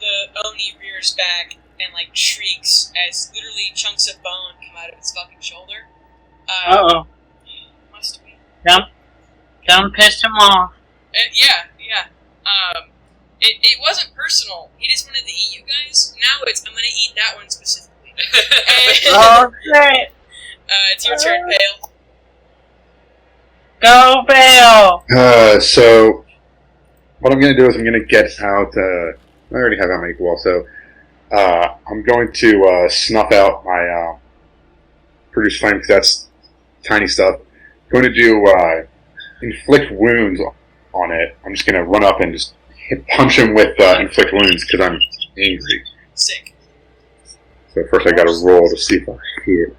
The Oni rears back and, shrieks as literally chunks of bone come out of its fucking shoulder. Uh-oh. Must be. Don't piss him off. Yeah. It wasn't personal. He just wanted to eat you guys. Now it's, I'm gonna eat that one specifically. Oh, shit. It's your turn, Pale. Go, Bale. So, what I'm going to do is I'm going to get out, I already have out my equal, so I'm going to snuff out my produce flame, because that's tiny stuff. I'm going to do inflict wounds on it. I'm just going to run up and just punch him with inflict wounds, because I'm angry. Sick. So first I got to roll to see if I hit.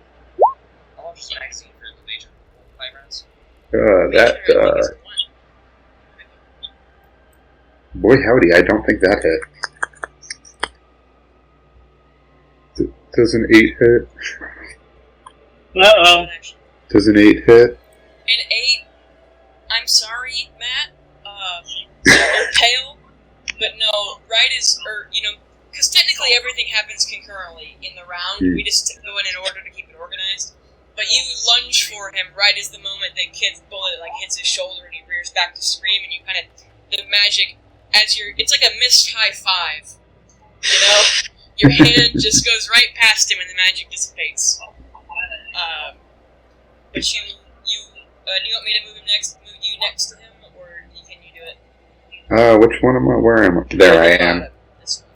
How much is the magazine for the major 5 rounds? Boy howdy, I don't think that hit. Does an 8 hit? Uh-oh. Does an 8 hit? An 8? I'm sorry, Matt. You're Pale. But no, right is, because technically everything happens concurrently in the round. We just go in order to keep it organized. But you lunge for him right as the moment that Kid's bullet hits his shoulder and he rears back to scream, and you kind of, the magic, it's like a missed high five. Your hand just goes right past him and the magic dissipates. But do you want me to move you next to him, or can you do it? Which one am I? Where am I? There I am.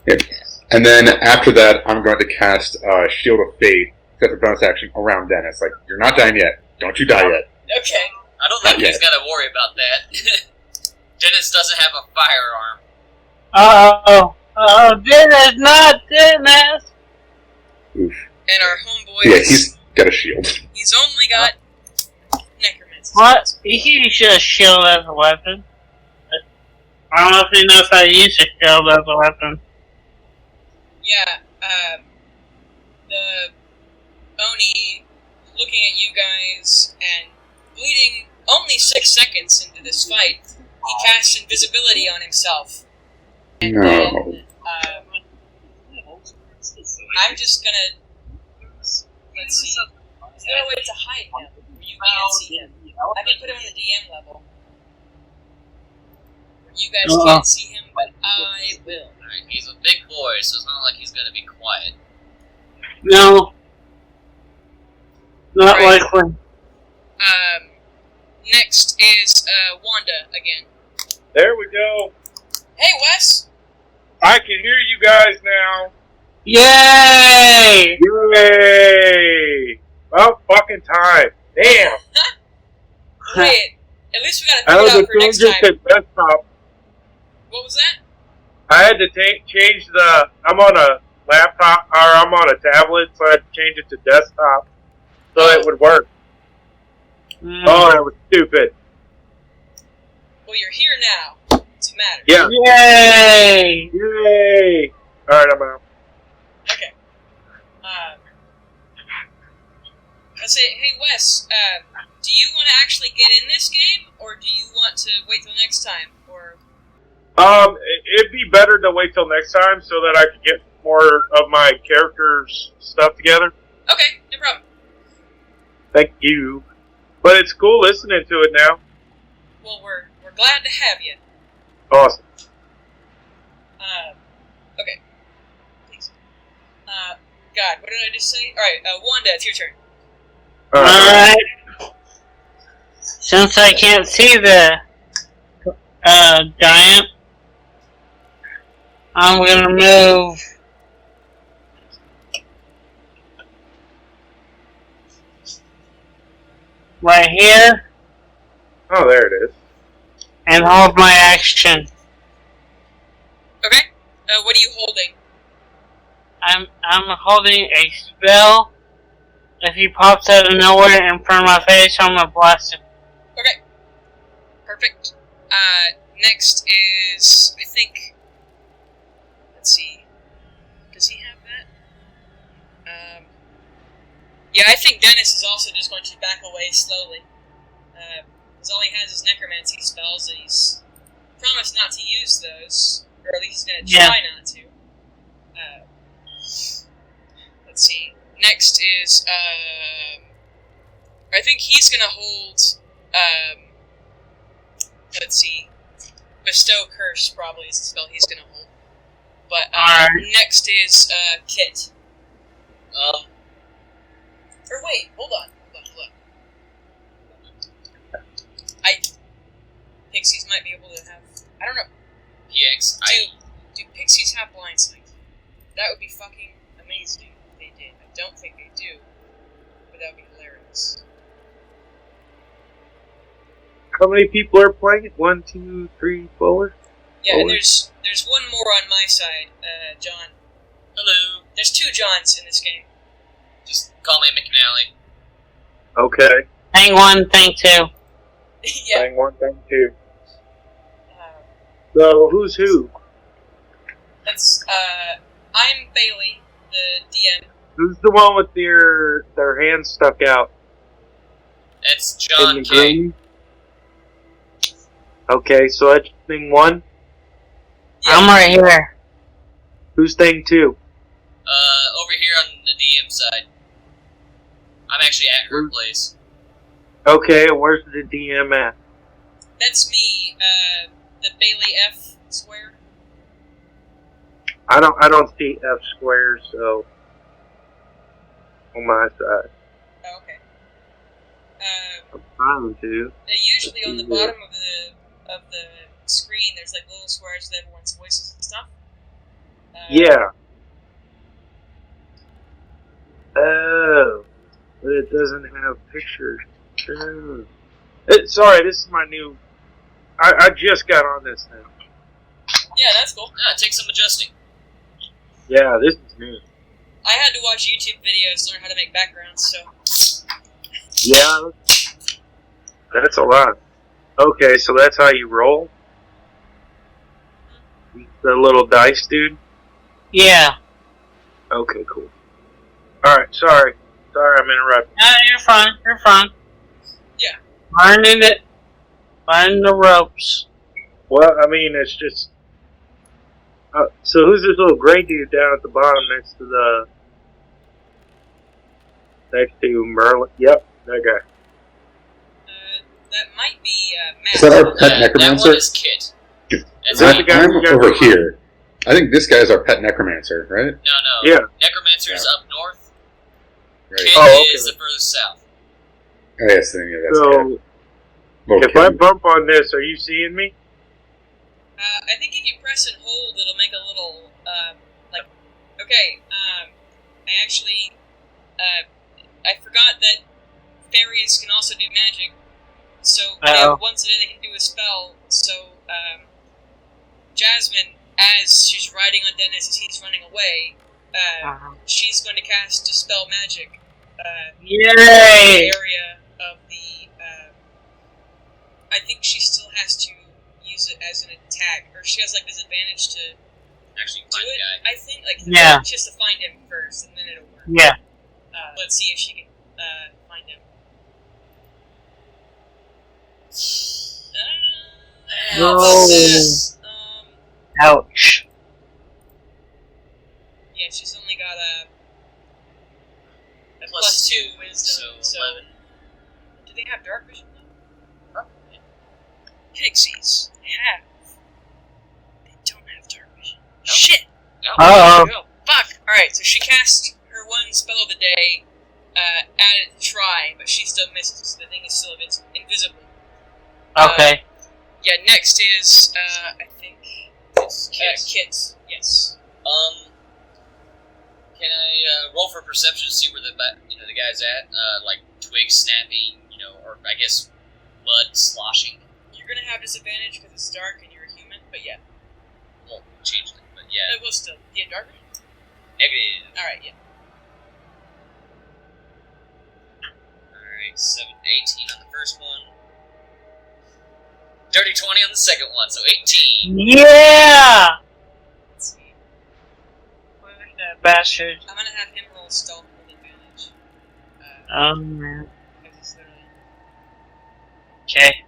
Yep. And then after that, I'm going to cast Shield of Fate, set the bonus action around Dennis. You're not dying yet. Don't you die yet. Okay. I don't think he's got to worry about that. Dennis doesn't have a firearm. Uh-oh. Oh, Dennis, not Dennis. Oof. And our homeboy he's got a shield. He's only got necromancy. What? He should have shield as a weapon. I don't know if he knows how to use a shield as a weapon. Yeah, the Oni looking at you guys and bleeding only 6 seconds into this fight, he casts invisibility on himself. And then, I'm just gonna, let's see, is there a way to hide him where you can't see him? I can put him on the DM level. You guys can't see him, but I will. Alright, he's a big boy, so it's not like he's gonna be quiet. No. Not Right. likely. Next is, Wanda again. There we go. Hey, Wes! I can hear you guys now. Yay! Yay! About fucking time. Damn. Wait, at least we got to I figure it had out for to next change it time. to desktop. What was that? I had to change the. I'm on a laptop, or I'm on a tablet, so I had to change it to desktop so it would work. Oh, that was stupid. Well, you're here now. It's a matter. Yeah. Yay! Yay! Alright, I'm out. Okay. I say, hey, Wes, do you want to actually get in this game, or do you want to wait till next time? Or It'd be better to wait till next time so that I could get more of my character's stuff together. okay, no problem. Thank you. But it's cool listening to it now. Well, we're glad to have you. Awesome. Okay. Please. God, what did I just say? Alright, Wanda, it's your turn. Alright. Since I can't see the giant, I'm gonna move right here Oh, there it is. and hold my action. Okay. What are you holding? I'm holding a spell. If he pops out of nowhere in front of my face, I'm gonna blast him. Okay. Perfect. Next is, I think, let's see. Does he have that? Yeah, I think Dennis is also just going to back away slowly. Because all he has is necromancy spells, and he's promised not to use those. Or at least he's going to try not to. Let's see. Next is, I think he's going to hold, let's see. Bestow Curse probably is the spell he's going to hold. But, next is, Kit. Or wait, hold on. Pixies might be able to have, I don't know. Do pixies have blind sight? That would be fucking amazing if they did. I don't think they do, but that would be hilarious. How many people are playing it? 1, 2, 3, 4? Yeah, and there's one more on my side, John. Hello. There's 2 Johns in this game. Just call me McNally. Okay. Thing 1, thing 2. Yeah. Thing 1, thing 2. So, who's who? That's, I'm Bailey, the DM. Who's the one with their hands stuck out? It's John In the K. green? Okay, so that's thing 1. Yeah. I'm right here. Who's thing 2? Over here on the DM side. I'm actually at her place. Okay, where's the DM at? That's me, the Bailey F square. I don't see F square, so on my side. Oh, okay. I'm trying to. They're usually on the bottom of the screen. There's like little squares with everyone's voices and stuff. Yeah. Oh, but it doesn't have pictures. Oh. Sorry, this is my new. I just got on this now. Yeah, that's cool. Yeah, take some adjusting. Yeah, this is new. I had to watch YouTube videos to learn how to make backgrounds, so. Yeah, that's a lot. Okay, so that's how you roll? The little dice, dude? Yeah. Okay, cool. Alright, sorry. Sorry I'm interrupting. No, you're fine. You're fine. Yeah. Learning it. Learning the ropes. Well, I mean, it's just... so who's this little gray dude down at the bottom next to Merlin? Yep, that guy. That might be, Matt. Is that our pet That necromancer? one is Kit. That's that me. the guy I'm who got over the- here. I think this guy's our pet necromancer, right? No. Yeah. Necromancer's up north. Right. Kit Oh, okay. is the furthest south. Oh, yes, then, yeah, that's So, good. Little if I kid. bump on this, are you seeing me? I think if you press and hold, it'll make a little, okay, I actually, I forgot that fairies can also do magic, so once a day they can do a spell, so, Jasmine, as she's riding on Dennis as he's running away, she's going to cast Dispel Magic, Yay! in the area of the, I think she still has to use it as an attack, or she has like disadvantage to Actually, do find it. the guy. I think like Yeah. she has to find him first, and then it'll work. Yeah. Let's see if she can find him. No. About that. Ouch. Yeah, she's only got a Plus +2 wisdom, so so 11. Do they have dark vision though? Pixies have. They don't have dark vision. Shit! Uh-oh. Oh, fuck! Alright, so she cast her one spell of the day, added to try, but she still misses, so the thing is still invisible. Okay. Yeah, next is, I think, it's Kit. Yes. Can I roll for perception to see where the guy's at? Like twigs snapping, or I guess blood sloshing. You're gonna have disadvantage because it's dark and you're a human, but yeah. Well, changed it, but yeah. It will still. Yeah, dark vision? Negative. Alright, yeah. Alright, 18 on the first one. Dirty 20 on the second one, so 18. Yeah! Let's see. Where's that bastard? I'm gonna have him roll stealth with advantage. Man. Because it's literally... Okay.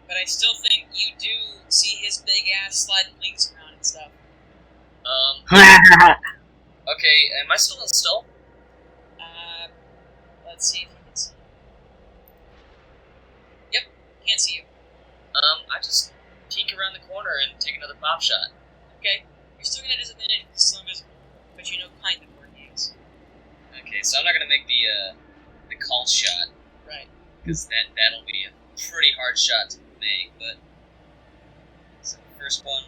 But I still think you do see his big ass sliding links around and stuff. Okay, am I still in stealth? Let's see if you can see. Yep, can't see you. I just peek around the corner and take another pop shot. Okay, you're still gonna disadvantage because it's still invisible, but you know kind of where he is. Okay, so I'm not gonna make the call shot. Right. Because that'll be a pretty hard shot to make, but... So the first one...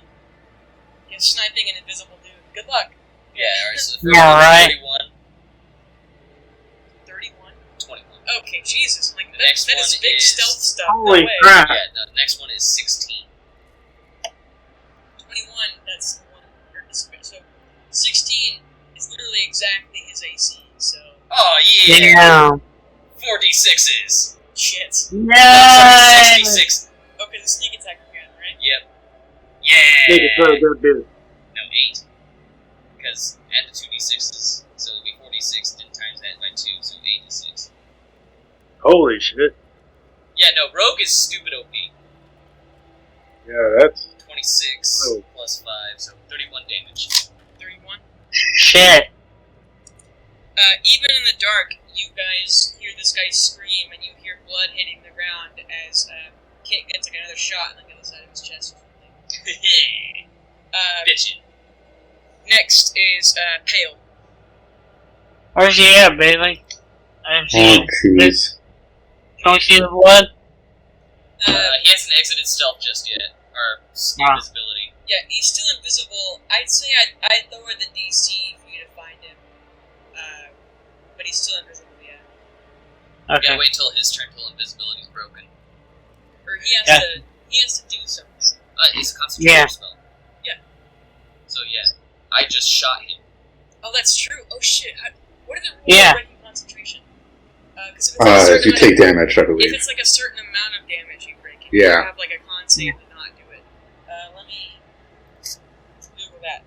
You're sniping an invisible dude. Good luck. Yeah, alright, so the first Yeah, one right. 31. 21. Okay, Jesus. Like, The next that is one big is- stealth stuff. Holy no way. crap. Yeah, no, the next one is 16. 21, that's the one. So, 16 is literally exactly his AC, so... Oh, yeah! Damn. 4d6s! Shit. Yay! 66. Okay, the sneak attack again, right? Yep. Yeah! Nigga, throw that bitch. No, 8. Because add the 2d6s, so it'll be 46, then times that by 2, so 86. Holy shit. Yeah, no, Rogue is stupid OP. Yeah, that's... 26 Oh. plus 5, so 31 damage. 31. Shit. Even in the dark, you guys hear this guy scream, and you hear blood hitting the ground as Kit gets like another shot on the other side of his chest or something. Bitchin'. Next is Pale. Where's he at, Bailey? I Oh, see. jeez. Don't you see the blood? He hasn't exited stealth just yet, or invisibility. Yeah, he's still invisible. I'd say I'd lower the DC for you to find him. But he's still invisible, yeah. You Okay. gotta wait until his turn till invisibility's broken. Or he has to do something. It's a concentration Yeah. spell. Yeah. So yeah, I just shot him. Oh, that's true. Oh shit. What are the rules Yeah. of breaking concentration? Because if it's like a If certain you amount, take damage, I if believe. it's like a certain amount of damage you break it, Yeah. you have like a con save to not do it. Let me Google that.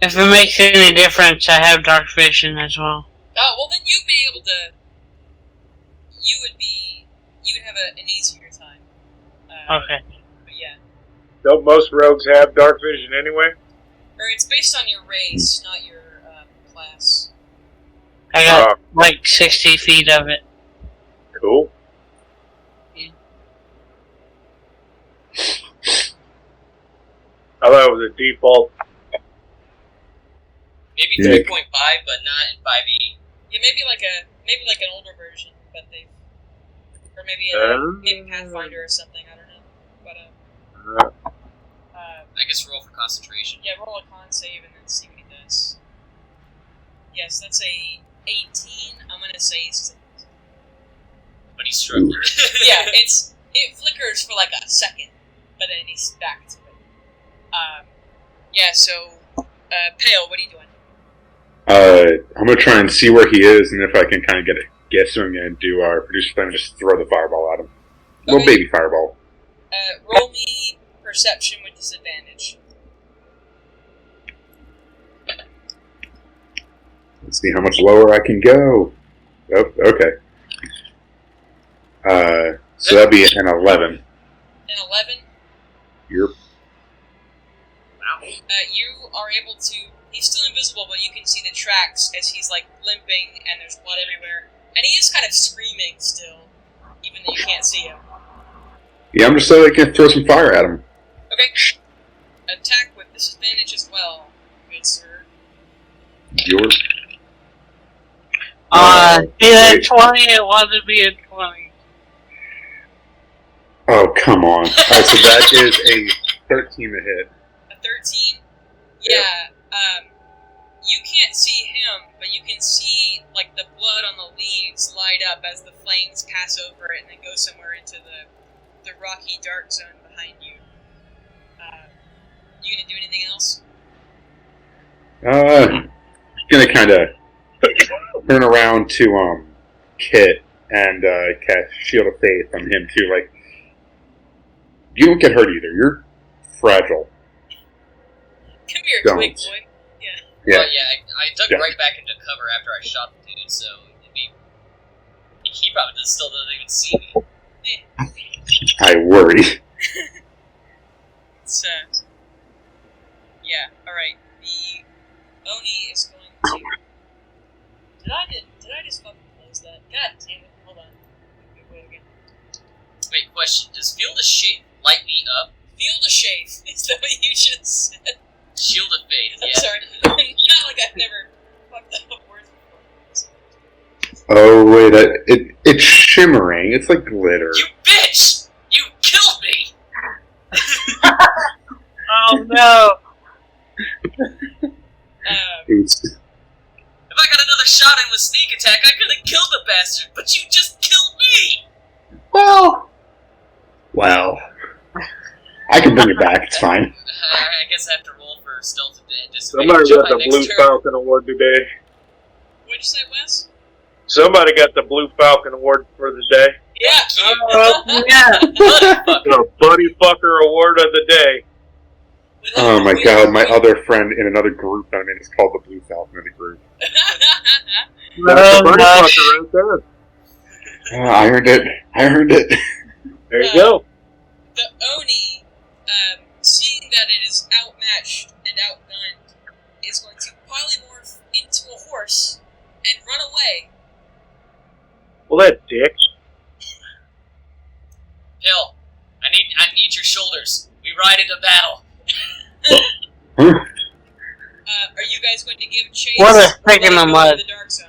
If it makes any difference, I have dark vision as well. Oh, well then you'd be able to. You would have an easier time. Okay. But yeah. Don't most rogues have dark vision anyway? Or it's based on your race, not your class. I got like 60 feet of it. Cool. I thought it was a default. Maybe Yeah. 3.5, but not in 5e. Yeah, maybe like an older version, but they, or maybe maybe Pathfinder or something. I don't know. But I guess roll for concentration. yeah, roll a con save and then see what he does. Yes, that's a 18. I'm gonna say he's. But he's struggling. Yeah, it flickers for like a second, but then he's back to it. Yeah. So, Pale, what are you doing? I'm gonna try and see where he is, and if I can kind of get a guess to him and do our producer thing, just throw the fireball at him. Well, Okay. baby fireball. Roll me perception with disadvantage. Let's see how much lower I can go. Oh, okay. So that'd be an 11. An 11. You're Wow. You are able to. He's still invisible, but you can see the tracks as he's like limping, and there's blood everywhere. And he is kind of screaming still, even though you can't see him. Yeah, I'm just so I can throw some fire at him. Okay. Attack with disadvantage as well, good sir. Yours? See that 20? It wanted to be a 20. Oh, come on. Alright, so that is a 13 to hit. A 13? Yeah. You can't see him, but you can see like the blood on the leaves light up as the flames pass over it and then go somewhere into the rocky dark zone behind you. You gonna do anything else? Gonna kind of turn around to Kit and cast Shield of Faith on him too. Like, you don't get hurt either. You're fragile. Come here, Don't. quick boy. Yeah. Well, yeah, I dug right back into cover after I shot the dude, so he probably still doesn't even see me. I worry. So, yeah, alright. The Oni is going to... Did I just fucking close that? God damn it. Hold on. Wait again. Wait, question. Does Field of Shape light me up? Field of Shave. Is that what you just said? Shield of Faith, I'm yeah. sorry. Not like I've never fucked up words before. Oh, wait. It's shimmering. It's like glitter. You bitch! You killed me! Oh no! It's, If I got another shot in with sneak attack, I could have killed the bastard, but you just killed me! well, I can bring it back. It's fine. I guess I have to roll for stealth and disadvantage. Somebody got the My Blue next turn. Falcon Award today. What'd you say, Wes? Somebody got the Blue Falcon Award for the day. Yeah! Yeah. Motherfucker. The Buddy Fucker Award of the day. Oh my god, my other friend in another group I'm in is called the Blue Falcon in the group. That's the Buddy no. Fucker right there. I earned it. There you go. The Oni, seeing that it is outmatched and outgunned, is going to polymorph into a horse and run away. Well, that dick. Hill, I need your shoulders. We ride into battle. Are you guys going to give chase? What a or stick in let the it go mud. to the dark zone?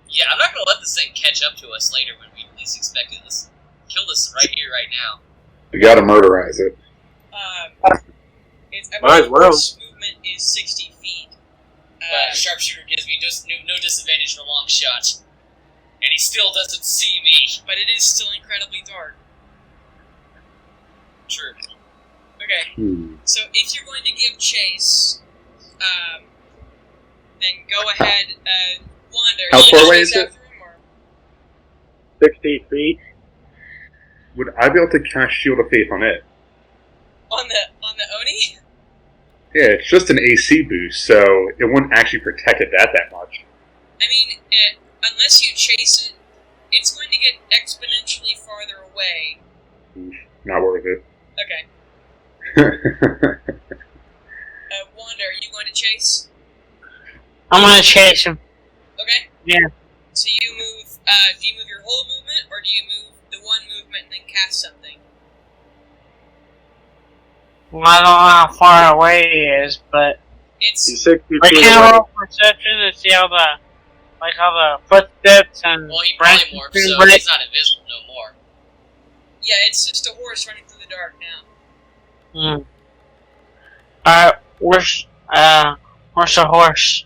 Yeah, I'm not gonna let this thing catch up to us later when we least expect it. Let's kill this right here, right now. We gotta murderize it. I Might as believe well. horse movement is 60 feet. Sharpshooter gives me just no disadvantage for long shots. And he still doesn't see me. But it is still incredibly dark. True. Okay, so if you're going to give chase, then go ahead and wander. How You far gonna away chase is it? after him, or- 16 feet. Would I be able to cast Shield of Faith on it? On the Oni? Yeah, it's just an AC boost, so it wouldn't actually protect it that much. I mean, unless you chase it, it's going to get exponentially farther away. Not worth it. Okay. Wander, are you going to chase? I'm gonna chase him. Okay. Yeah. So you move, do you move your whole movement, or do you move the one movement and then cast something? Well, I don't know how far away he is, but It's, He's 60 I feet can away. roll perception to see all the footsteps and Well, he branches polymorphed, through so break. he's not invisible no more. yeah, it's just a horse running through the dark now. Where's the horse?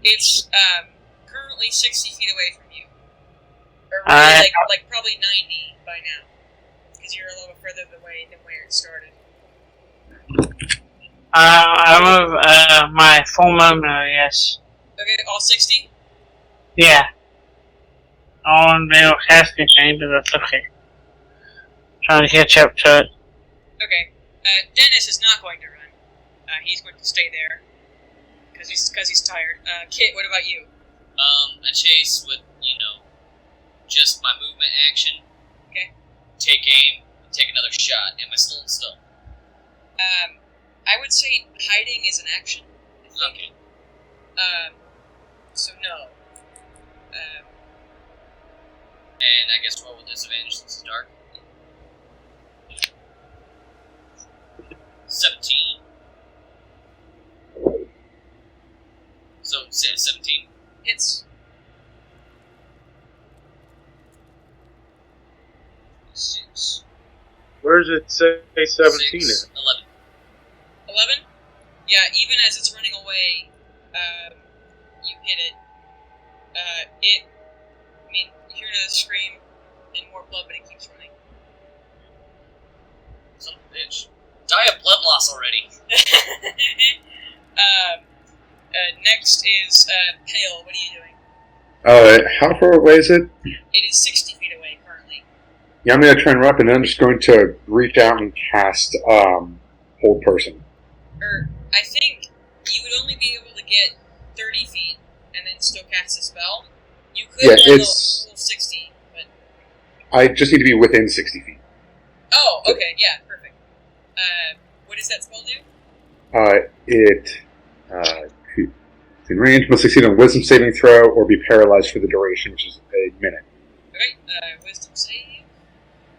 It's, currently 60 feet away from you. Or really, like probably 90 by now. Because you're a little further away than where it started. I move my full movement, I guess. Okay, all 60? Yeah. I won't be able to cast anything, but that's okay. Trying to catch up to it. Okay. Dennis is not going to run. He's going to stay there. Because he's tired. Kit, what about you? A chase with, just my movement action. Okay. Take aim, take another shot. Am I still still? I would say hiding is an action. I think. Okay. So no. And I guess roll with disadvantage since it's dark. 17. So, 17. Hits. 6. Where does it say 17 6, at? 11. 11? Yeah, even as it's running away, you hit it. You hear the scream and more blood, but it keeps running. Son of a bitch. Die of blood loss already. Next is Pale. What are you doing? How far away is it? It is 60 feet away currently. Yeah, I'm going to try and run up, and then I'm just going to reach out and cast Hold Person. I think you would only be able to get 30 feet and then still cast a spell. You could run the full 60, but... I just need to be within 60 feet. Oh, okay, yeah, perfect. What does that spell do? It's in range, must succeed on a Wisdom saving throw, or be paralyzed for the duration, which is a minute. Okay, Wisdom save.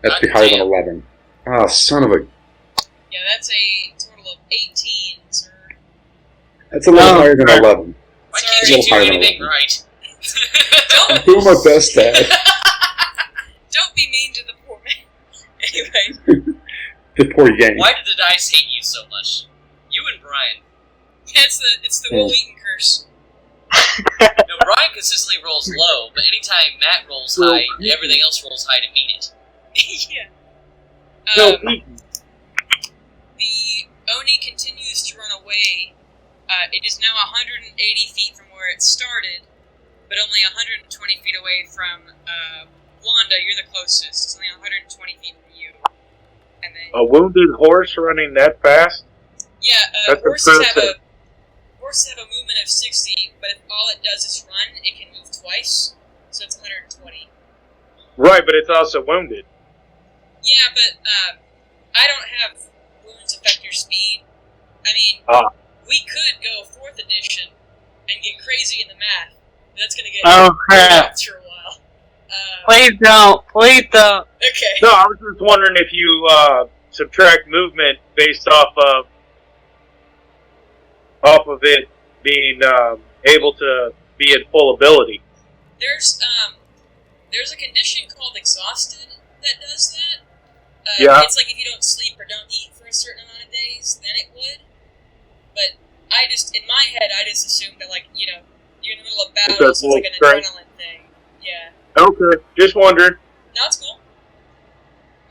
That's be higher than 11. Ah, son of a... Yeah, that's a total of 18, sir. That's a little higher than 11. Why Sorry. can't you do Higher than anything 11. right? I'm doing my best, Dad. Don't be mean to the poor man. Anyway. The poor Yang. Why did the dice hate you so much? You and Brian. Yeah, it's the Will Wheaton curse. No, Brian consistently rolls low, but anytime Matt rolls high, everything else rolls high to meet it. Yeah. No, The Oni continues to run away. It is now 180 feet from where it started, but only 120 feet away from Wanda. You're the closest. It's only 120 feet from you. And then a wounded horse running that fast? yeah, That's horses have impressive. a movement of 60, but if all it does is run, it can move twice, so it's 120. Right, but it's also wounded. Yeah, but I don't have wounds affect your speed. I mean, we could go 4th edition and get crazy in the math. But that's gonna get crap. after a while. Please don't. Please don't. Okay. No, I was just wondering if you subtract movement based off of it being able to be at full ability. There's a condition called exhausted that does that. Yeah. It's like if you don't sleep or don't eat for a certain amount of days, then it would. But in my head, I just assumed that, like, you know, you're in the middle of battle, so it's like an adrenaline thing. Yeah. Okay, just wondering. No, it's cool.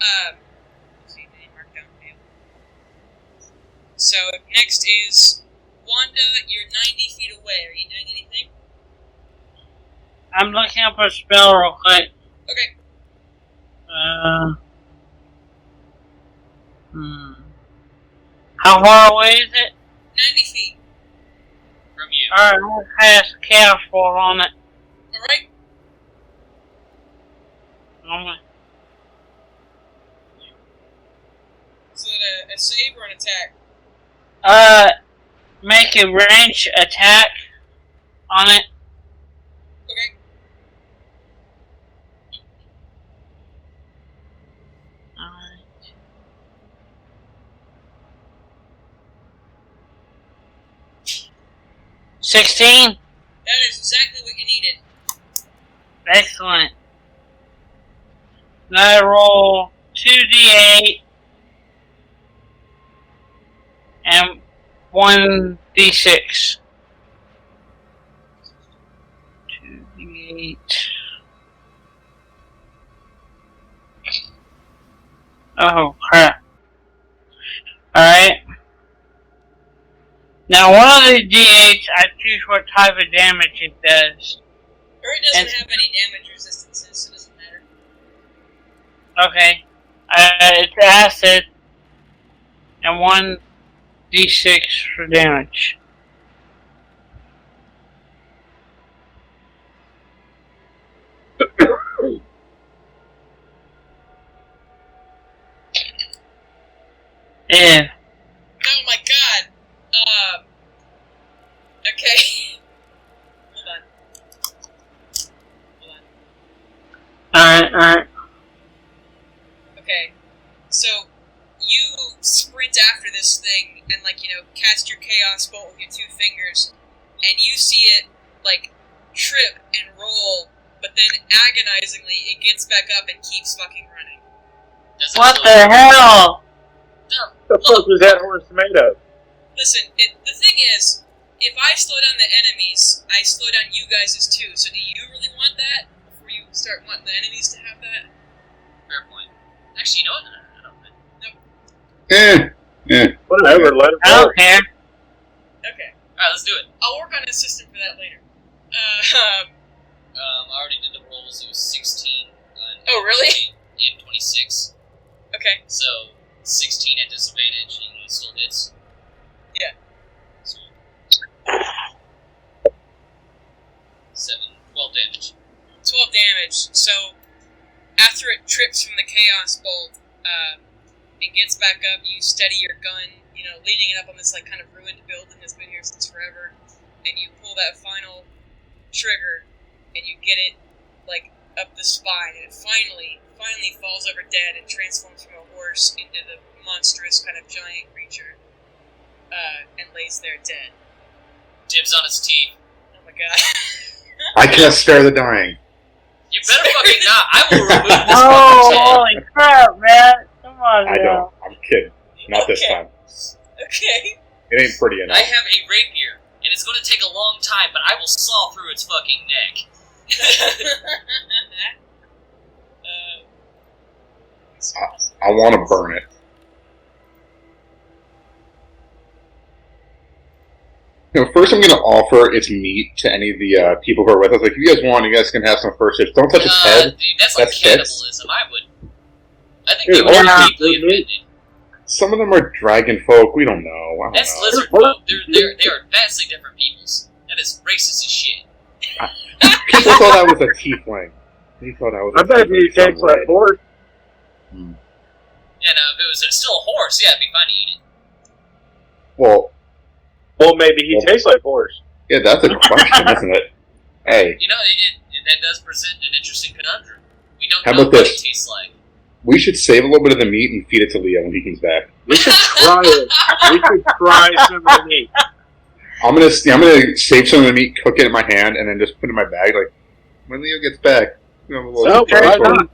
Let's see, did he mark down fail? So, next is Wanda, you're 90 feet away. Are you doing anything? I'm looking up a spell real quick. Okay. How far away is it? 90 feet. From you. Alright, I'll cast Chaos Ward on it. Alright. Is it a save or an attack? Make a range attack on it. Okay. Alright. $16. That is exactly what you needed. Excellent. Now I roll 2d8 and 1d6. 2d8. Oh crap. Alright. Now one of the d8s, I choose what type of damage it does. Or it doesn't have any damage resistances, so it doesn't matter. Okay. It's acid and 1d6 for damage. Yeah. Oh my god. Okay. So you sprint after this thing and, like, you know, cast your Chaos Bolt with your 2 fingers, and you see it, like, trip and roll, but then agonizingly it gets back up and keeps fucking running. What the hell? What the fuck was that horse made of? Listen, the thing is, if I slow down the enemies, I slow down you guys' too, so do you really want that before you start wanting the enemies to have that? Fair point. Actually, you know what? I don't know. Whatever, let it I go. don't care. Okay. Alright, let's do it. I'll work on a system for that later. I already did the rolls. It was 16. Oh, really? And 26. Okay. So, 16 at disadvantage, and it still hits. Yeah. So, 12 damage. 12 damage. So, after it trips from the Chaos Bolt, it gets back up, you steady your gun, you know, leaning it up on this, like, kind of ruined building that's been here since forever, and you pull that final trigger, and you get it, like, up the spine, and it finally falls over dead and transforms from a horse into the monstrous kind of giant creature, and lays there dead. Dibs on its teeth. Oh my god. I can't spare the dying. You better fucking not. I will remove this Oh, fucking holy crap, man. Come on, I now. don't. I'm kidding. Not this Okay. time. Okay. It ain't pretty enough. I have a rapier, and it's going to take a long time, but I will saw through its fucking neck. I want to burn it. You know, first I'm going to offer its meat to any of the people who are with us. Like, if you guys want, you guys can have some first dibs. Don't touch its head. Dude, that's like That's fits. cannibalism. I think Dude, they would yeah. be deeply offended. Some of them are dragon folk. We don't know. I don't That's know. lizard folk. They are vastly different peoples. That is racist as shit. People thought I was a tiefling. They thought I was a I bet tiefling. you takes Some that red. horse. Yeah, no, if it was still a horse, yeah, it'd be fine to eat it. Well, Well, maybe he tastes like horse. yeah, that's a question, isn't it? Hey, You know, that does present an interesting conundrum. We don't How know about what this? it tastes like. we should save a little bit of the meat and feed it to Leo when he comes back. We should try it. We should try some of the meat. I'm gonna save some of the meat, cook it in my hand, and then just put it in my bag. Like when Leo gets back, you know, a little No, surprise why for him. not?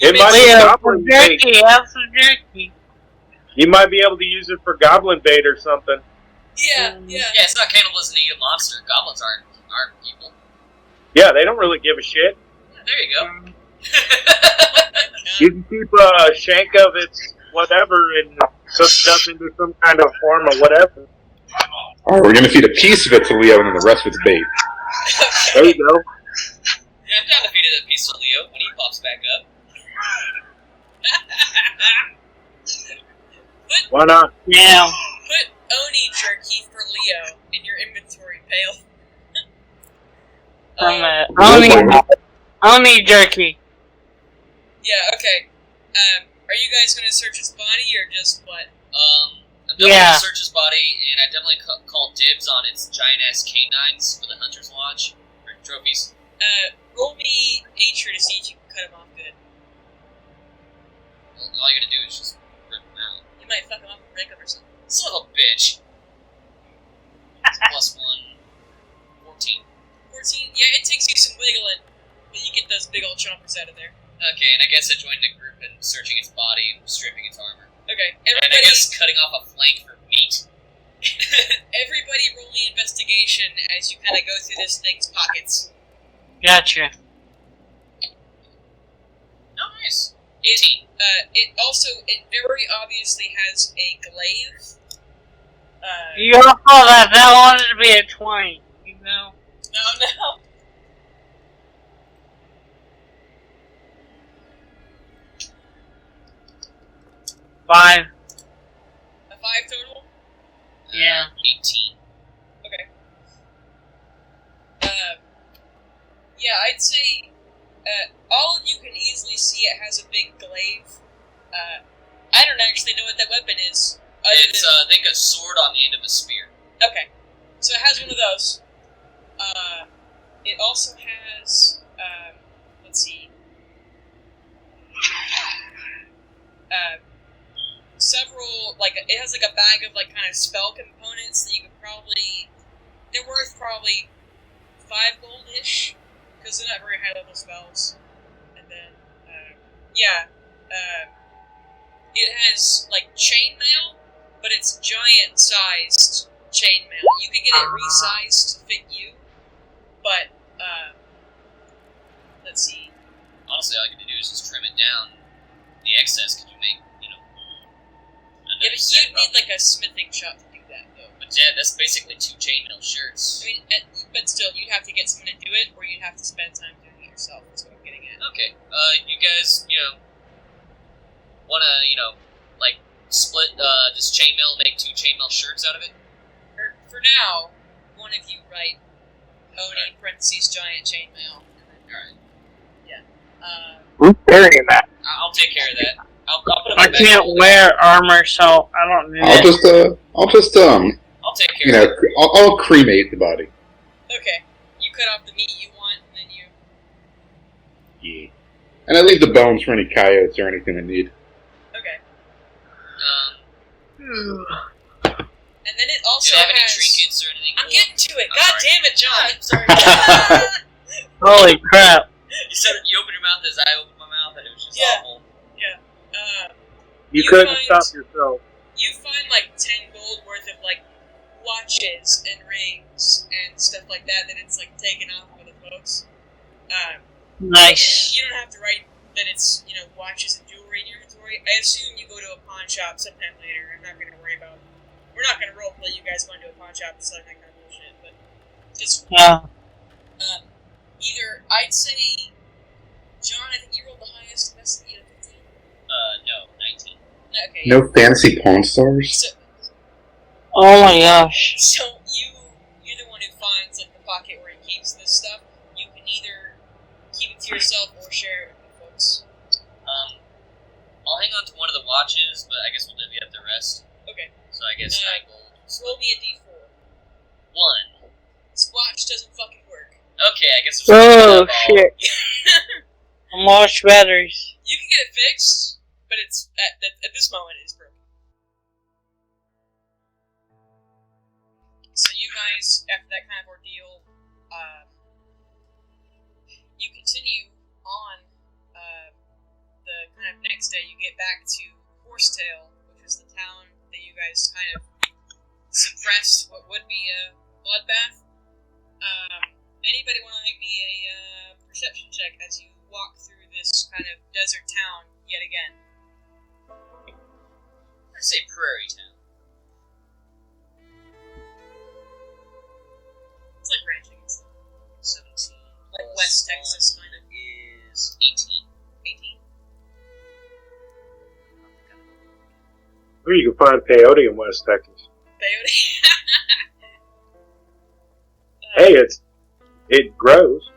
It might be Leo, some goblin bait. jerky. Have some jerky. You might be able to use it for goblin bait or something. Yeah. Yeah, it's not cannibalism to eat a monster. Goblins aren't people. Yeah, they don't really give a shit. Yeah, there you go. You can keep a shank of its whatever and cook stuff into some kind of form or whatever. All right, we're gonna feed a piece of it to Leo, and then the rest of it's bait. There you go. Yeah, I'm down to feed it a piece of Leo when he pops back up. Why not? Yeah. Put Oni jerky for Leo in your inventory, Pale. I don't need jerky. Yeah, okay. Are you guys going to search his body or just what? I'm definitely Yeah. gonna search his body, and I definitely call dibs on its giant-ass canines for the Hunter's Lodge, or trophies. Roll me nature to see if you can cut him off good. Well, all you gotta do is just rip them out. You might fuck him up and break him or something. Son of a bitch. Plus 1. 14. 14? Yeah, it takes you some wiggling, but you get those big old chompers out of there. Okay, and I guess I joined the group in searching its body and stripping its armor. Okay, And I everybody, guess cutting off a flank for meat. everybody roll me investigation as you kind of go through this thing's pockets. Gotcha. Oh, nice. 18. It very obviously has a glaive. You all call that wanted to be a 20, you know? No. 5. A 5 total? Yeah. 18. Okay. Yeah, I'd say all of you can easily see it has a big glaive. I don't actually know what that weapon is. It's, I think, a sword on the end of a spear. Okay. So it has one of those. It also has, let's see. several, like, it has like a bag of like kind of spell components that you could probably, they're worth probably 5 gold-ish, because they're not very high level spells. And then, it has like chainmail, but it's giant sized chainmail. You could get it resized to fit you, but let's see. Honestly, all you can do is just trim it down. The excess, could you make, Yeah, but you'd need like a smithing shop to do that, though. But yeah, that's basically 2 chainmail shirts. I mean, but still, you'd have to get someone to do it, or you'd have to spend time doing it yourself. That's what I'm getting at. Okay, you guys, wanna, like, split, this chainmail, make 2 chainmail shirts out of it? For now, one of you write Oni parentheses giant chainmail. Alright. Who's carrying that? I'll take care of that. I'll put it in I my bag. can't wear armor, so I don't need I'll it. I'll just I'll take care of it. I'll cremate the body. Okay. You cut off the meat you want, and then you... Yeah. And I leave the bones for any coyotes or anything I need. Okay. Um, And then it do also you have any has... trinkets or anything? I'm cool? getting to it! I'm God sorry. damn it, John! I'm sorry. Holy crap. You said you opened your mouth as I opened my mouth, and it was just Yeah. awful. You You couldn't find- stop yourself. You find like 10 gold worth of like watches and rings and stuff like that it's like taken off of other folks. Nice. You don't have to write that it's, watches and jewelry in your inventory. I assume you go to a pawn shop sometime later. I'm not going to worry about... We're not going to roleplay you guys going to a pawn shop and selling that kind of bullshit, but just... Yeah. Either, I'd say... John, I think you rolled the highest. Best, 15? No, 19. Okay. No fancy pawn stars? Oh my gosh. So you're the one who finds like the pocket where he keeps this stuff. You can either keep it to yourself or share it with the folks. I'll hang on to one of the watches, but I guess we'll divvy up the rest. Okay. So I guess 9 gold. Roll me a d4. 1. This watch doesn't fucking work. Okay, I guess Oh shit. I'm lost batteries. You can get it fixed, but it's at this moment it's broken. So you guys, after that kind of ordeal, you continue on. The kind of next day, you get back to Horsetail, which is the town that you guys kind of suppressed what would be a bloodbath. Anybody want to make me a perception check as you walk through this kind of desert town yet again? I say Prairie Town. It's like ranching and stuff. 17. Like plus West 1 Texas, kind of. is 18. 18. Or you can find peyote in West Texas. Peyote. Hey, it grows.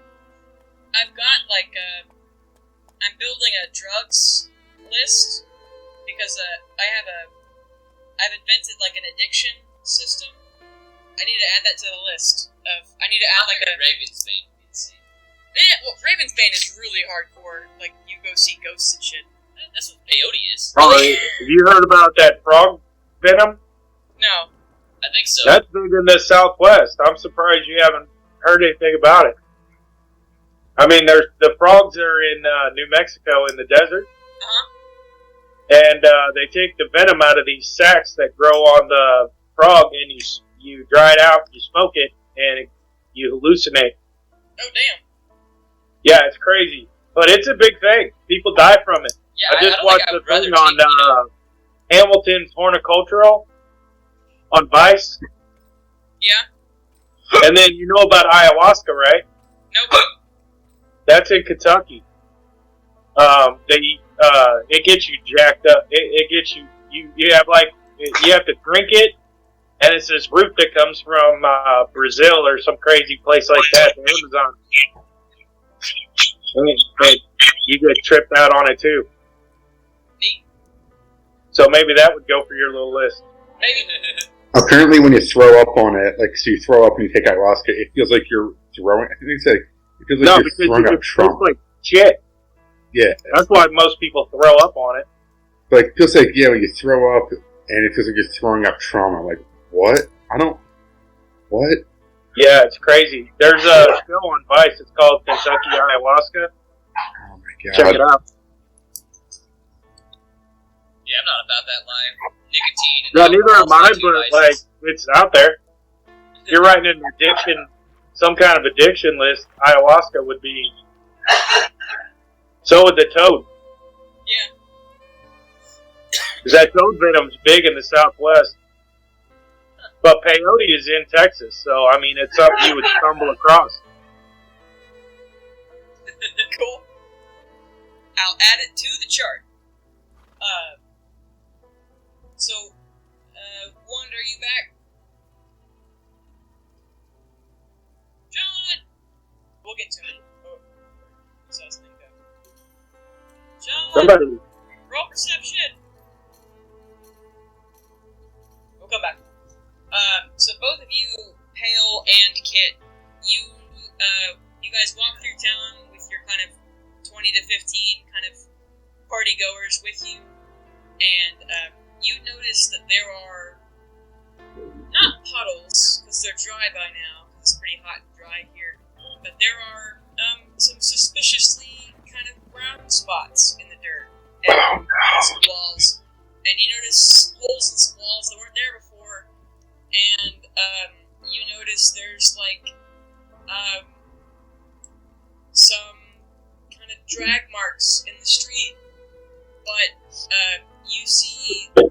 I've got like I'm building a drugs list because I've invented like an addiction system. I need to add that to the list I need to add like a Ravensbane. yeah. Well, Ravensbane is really hardcore. Like you go see ghosts and shit. That's what peyote is. Oh, have you heard about that frog venom? No. I think so. That's big in the Southwest. I'm surprised you haven't heard anything about it. I mean, the frogs are in New Mexico in the desert, and they take the venom out of these sacs that grow on the frog, and you dry it out, you smoke it, and you hallucinate. Oh damn. Yeah, it's crazy, but it's a big thing. People die from it. Yeah, I just don't watched think I the would rather thing on Hamilton's Horticultural on Vice, Yeah. and then you know about ayahuasca, right? Nope. That's in Kentucky. It gets you jacked up. It gets you. You have you have to drink it, and it's this root that comes from Brazil or some crazy place like that, the Amazon. And you get tripped out on it too. Neat. So maybe that would go for your little list. Maybe. Apparently, when you throw up on it, so you throw up and you take ayahuasca, it feels like you're throwing. I think they say it feels like you're throwing up Trump. Like shit. Yeah, That's why most people throw up on it. like, it feels like, yeah, when you throw up, and it feels like you're throwing up trauma. I'm like, what? What? Yeah, it's crazy. There's a show on Vice. It's called Kentucky Ayahuasca. Oh my god. Check it out. Yeah, I'm not about that life. Nicotine and No, neither am I, alcohol's my two but like, vices. it's out there. If you're writing an addiction, some kind of addiction list, ayahuasca would be. So would the toad. Yeah. Because that toad venom's big in the Southwest. But peyote is in Texas, so I mean, it's something you would stumble across. Cool. I'll add it to the chart. Wanda, are you back? John! We'll get to it. Oh, what's that thing go? John! Somebody. Roll perception! We'll come back. So both of you, Pale and Kit, you guys walk through town with your kind of 20 to 15 kind of party goers with you, and you notice that there are not puddles, because they're dry by now, because it's pretty hot and dry here, but there are some suspiciously kind of brown spots in the dirt and some walls, and you notice holes in some walls that weren't there before, and you notice there's like some kind of drag marks in the street, but you see the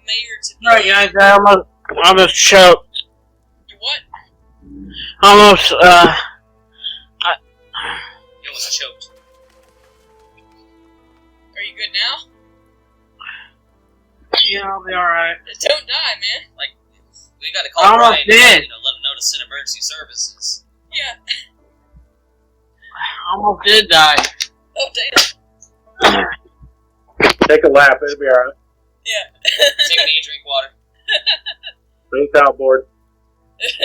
mayor to be. Alright, guys, I almost choked. You what? Almost, You almost choked. Are you good now? yeah, I'll be alright. Don't die, man. Like, we gotta call I'm Brian dead. and, let him know to send emergency services. Yeah. I almost did die. Oh, damn. Take a lap, it'll be alright. Yeah. Take me a drink water. Face outboard.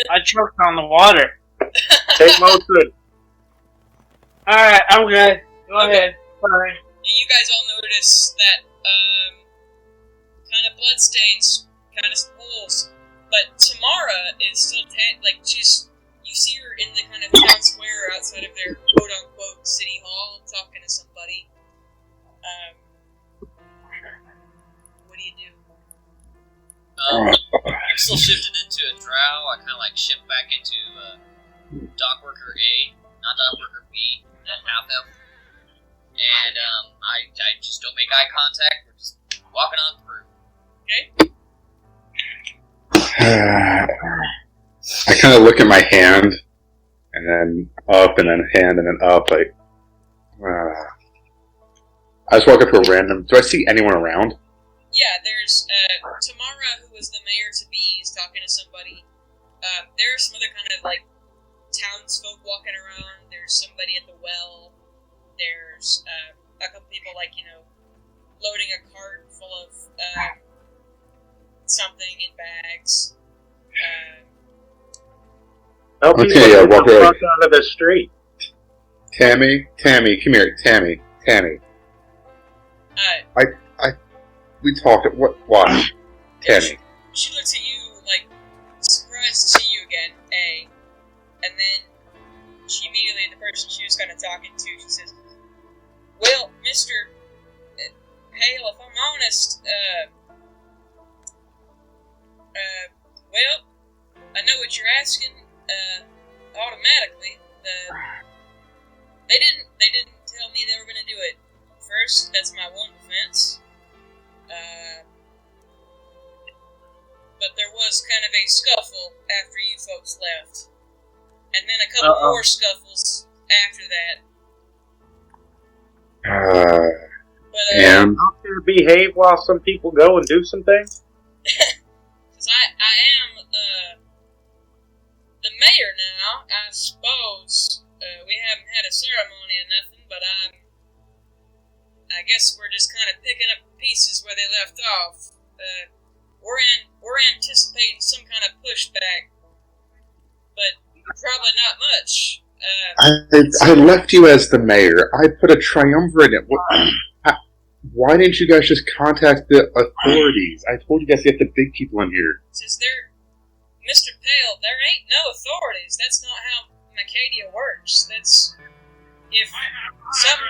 I choked on the water. Take Motrin. Alright, I'm good. Go Okay. ahead. Sorry. You guys all notice that kind of bloodstains, kind of some holes, but Tamara is still you see her in the kind of town square outside of their quote unquote city hall talking to somebody. What do you do? I'm still shifted into a drow. I kind of like shift back into dock worker A, not dock worker B, not half elf. And I just don't make eye contact. We're just walking on through. Okay. I kind of look at my hand, and then up, and then hand, and then up, like, I just walk up to a random. Do I see anyone around? Yeah, there's Tamara, who was the mayor-to-be, is talking to somebody. There are some other kind of, like, townsfolk walking around. There's somebody at the well. There's a couple people, like, loading a cart full of something in bags. Help Okay, people get walk the away. fuck out of the street. Tammy, come here, Tammy. We talked. Why? Tammy. She looks at you, like, surprised to see you again, A. And then she immediately, the person she was kind of talking to, she says, well, Mr. Hale, if I'm honest, well, I know what you're asking, automatically. They didn't tell me they were gonna do it first. That's my one defense. But there was kind of a scuffle after you folks left. And then a couple more scuffles after that. But, And How to behave while some people go and do some things? because I am the mayor now, I suppose. We haven't had a ceremony or nothing, but I guess we're just kind of picking up pieces where they left off. We're anticipating some kind of pushback, but probably not much. I left you as the mayor. I put a triumvirate in. Why didn't you guys just contact the authorities? I told you guys to get the big people in here. Says there, Mr. Pale, there ain't no authorities. That's not how Macadia works. That's if something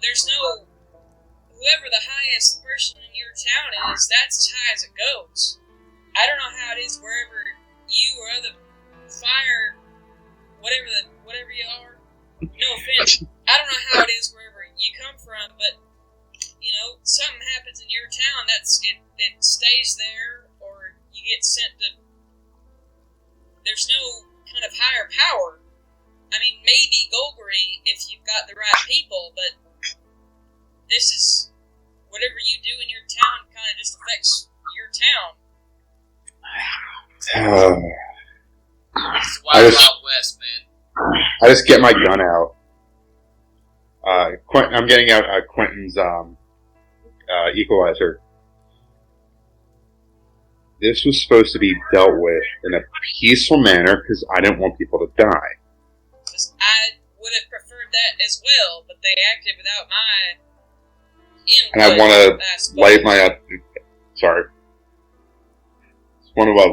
there's no whoever the highest person in your town is. That's as high as it goes. I don't know how it is wherever you or other fire, whatever you are. No offense. I don't know how it is wherever you come from, but something happens in your town. It stays there, or you get sent to. There's no kind of higher power. I mean, maybe Golgari if you've got the right people, but this is whatever you do in your town kind of just affects your town. It's the Wild West, man. I just get my gun out. I'm getting out Quentin's equalizer. This was supposed to be dealt with in a peaceful manner because I didn't want people to die. I would have preferred that as well, but they acted without my input. And I want to light my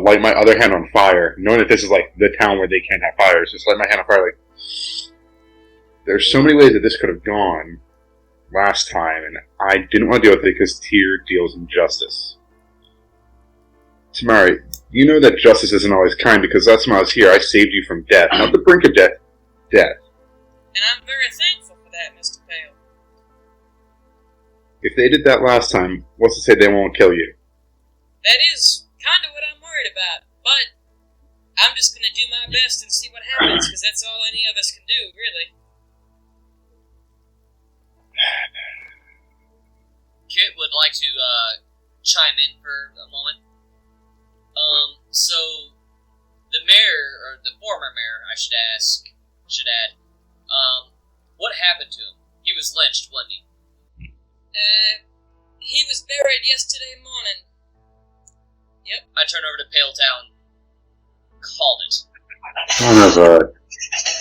light my other hand on fire, knowing that this is like the town where they can't have fires. Just light my hand on fire. Like, there's so many ways that this could have gone last time, and I didn't want to deal with it because Tyr deals in justice. Tamari, you know that justice isn't always kind because last time I was here, I saved you from death, not the brink of death. And I'm very thankful for that, Mr. Pale. If they did that last time, what's to say they won't kill you? That is kind of what I'm worried about, but I'm just going to do my best and see what happens, because that's all any of us can do, really. Kit would like to chime in for a moment. So the mayor, or the former mayor, I should add, what happened to him? He was lynched, wasn't he? He was buried yesterday morning. Yep. I turn over to Pale Town. Called it. Son of a...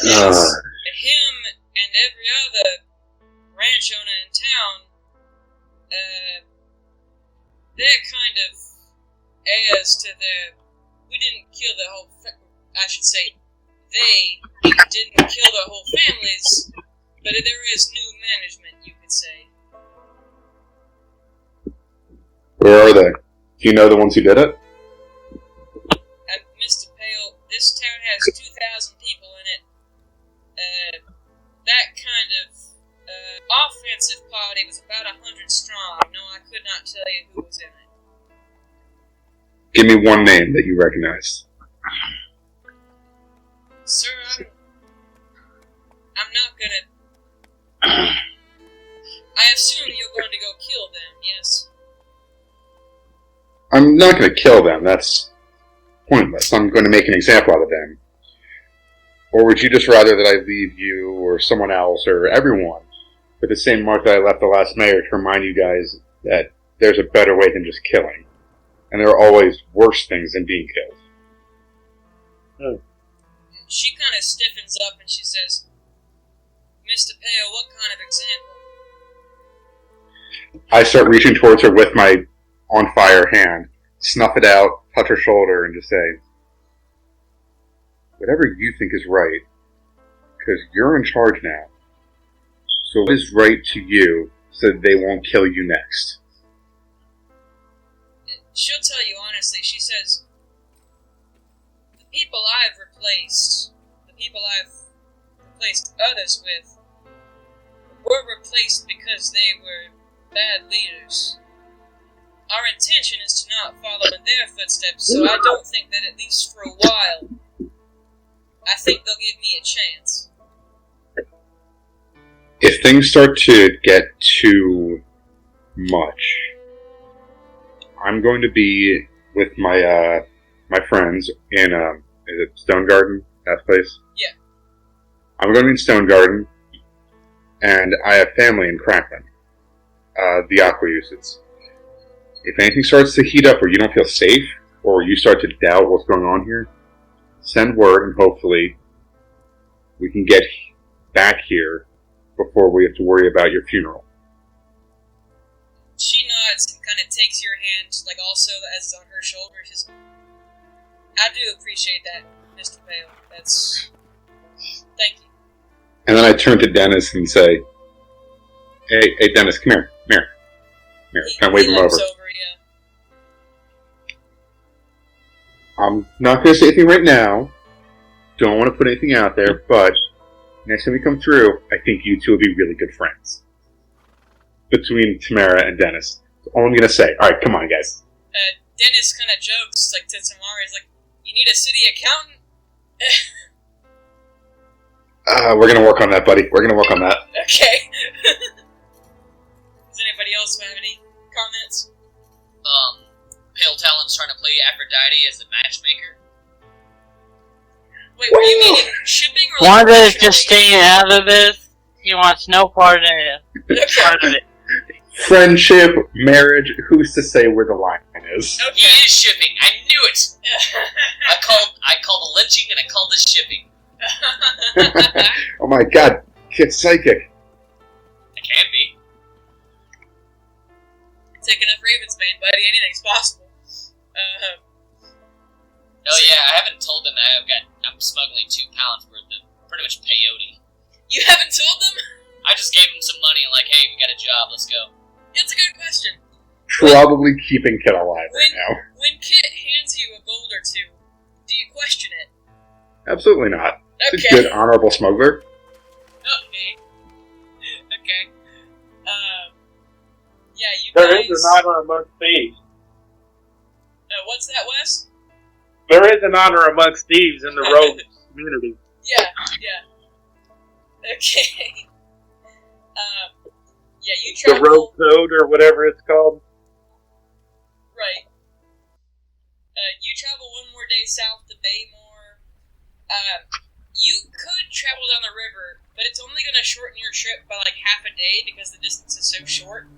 Yes. Him and every other ranch owner in town, they're kind of heirs to their... We didn't kill the whole... I should say, they didn't kill their whole families, but there is new management, you could say. Where are they? Do you know the ones who did it? Mr. Pale, this town has 2,000 people in it. That kind of offensive party was about 100 strong. No, I could not tell you who was in it. Give me one name that you recognize. Sir, I'm not gonna... I assume you're going to go kill them, yes? I'm not going to kill them. That's pointless. I'm going to make an example out of them. Or would you just rather that I leave you or someone else or everyone with the same mark that I left the last mayor to remind you guys that there's a better way than just killing? And there are always worse things than being killed. She kind of stiffens up and she says, Mr. Pale, what kind of example? I start reaching towards her with my on fire hand, snuff it out, touch her shoulder, and just say, whatever you think is right, because you're in charge now. So what is right to you so that they won't kill you next? She'll tell you honestly. She says, the people I've replaced others with, were replaced because they were bad leaders. Our intention is to not follow in their footsteps, so I don't think that at least for a while, I think they'll give me a chance. If things start to get too much, I'm going to be with my my friends in is it Stonegarden, that place? Yeah. I'm going to be in Stonegarden, and I have family in Crackman, the Aquausids. If anything starts to heat up or you don't feel safe, or you start to doubt what's going on here, send word and hopefully we can get back here before we have to worry about your funeral. nods and kind of takes your hand, like also as it's on her shoulder. She says, I do appreciate that, Mr. Pale. Thank you. And then I turn to Dennis and say, Hey, Dennis, come here. Come here. Kind of wave him over. I'm not going to say anything right now. Don't want to put anything out there, but next time we come through, I think you two will be really good friends. Between Tamara and Dennis. That's all I'm going to say. Alright, come on, guys. Dennis kind of jokes, like, to Tamara. He's like, you need a city accountant? We're going to work on that, buddy. We're going to work on that. Okay. Does anybody else have any comments? Pale Talon's trying to play Aphrodite as a matchmaker. Wait, were you meaning shipping or Wanda is just staying out of this. He wants no part of it. Friendship, marriage, who's to say where the line is? Okay. He is shipping. I knew it. I called the lynching and I called the shipping. Oh my god, kid's psychic. I can be. Take enough Ravensbane, buddy. Anything's possible. Oh yeah, I haven't told them that I'm smuggling 2 pounds worth of pretty much peyote. You haven't told them? I just gave them some money and like, hey, we got a job, let's go. That's a good question. Probably keeping Kit alive right now. When Kit hands you a gold or two, do you question it? Absolutely not. Okay. He's a good, honorable smuggler. Okay. Yeah, you There guys... is an honor amongst thieves. What's that, Wes? There is an honor amongst thieves in the rogue community. Yeah. Okay. Yeah, you The travel... rogue code or whatever it's called. Right. You travel one more day south to Baymore. You could travel down the river, but it's only going to shorten your trip by like half a day because the distance is so short.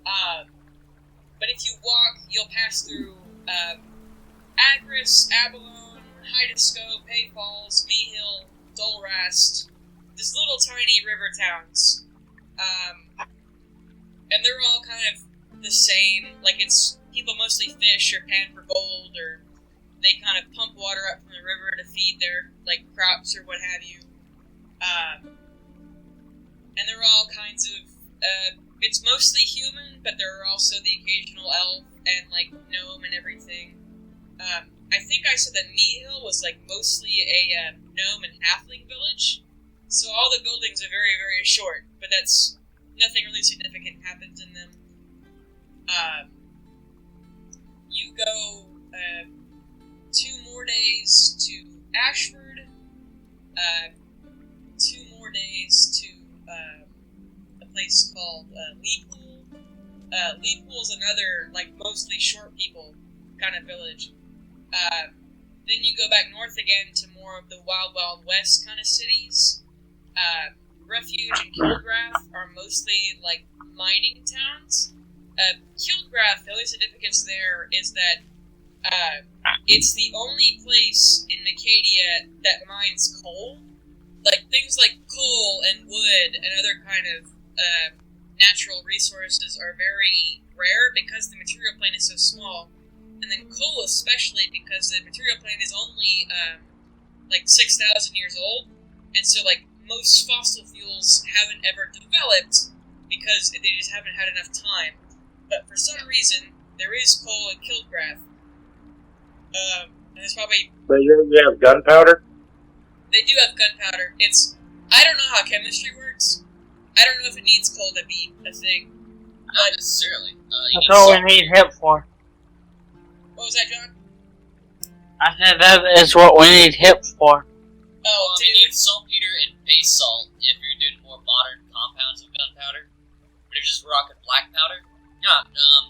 But if you walk, you'll pass through Agris, Abalone, Hydesco, Pay Falls, Mehill, Dolrast. These little tiny river towns. And they're all kind of the same. Like, it's people mostly fish or pan for gold, or they kind of pump water up from the river to feed their, like, crops or what have you. And they're all kinds of, it's mostly human, but there are also the occasional elf and, like, gnome and everything. I think I said that Mehill was, like, mostly a gnome and halfling village. So all the buildings are very, very short, but that's nothing really significant happens in them. You go 2 more days to Ashford, 2 more days to a place called Leepool. Leepool is another, like, mostly short people kind of village. Then you go back north again to more of the Wild Wild West kind of cities. Refuge and Kilgrath are mostly, like, mining towns. Kilgrath, the only significance there is that it's the only place in Acadia that mines coal. Like, things like coal and wood and other kind of natural resources are very rare because the material plane is so small. And then coal especially because the material plane is only, like, 6,000 years old. And so, like, most fossil fuels haven't ever developed because they just haven't had enough time. But for some reason, there is coal in Kilgrath. And it's probably... But you have gunpowder? They do have gunpowder. I don't know how chemistry works. I don't know if it needs coal to be a thing. Not necessarily. That's all we need help for. What was that, John? I said that is what we need help for. Oh, you need saltpeter and base salt if you're doing more modern compounds of gunpowder. But if you're just rocking black powder,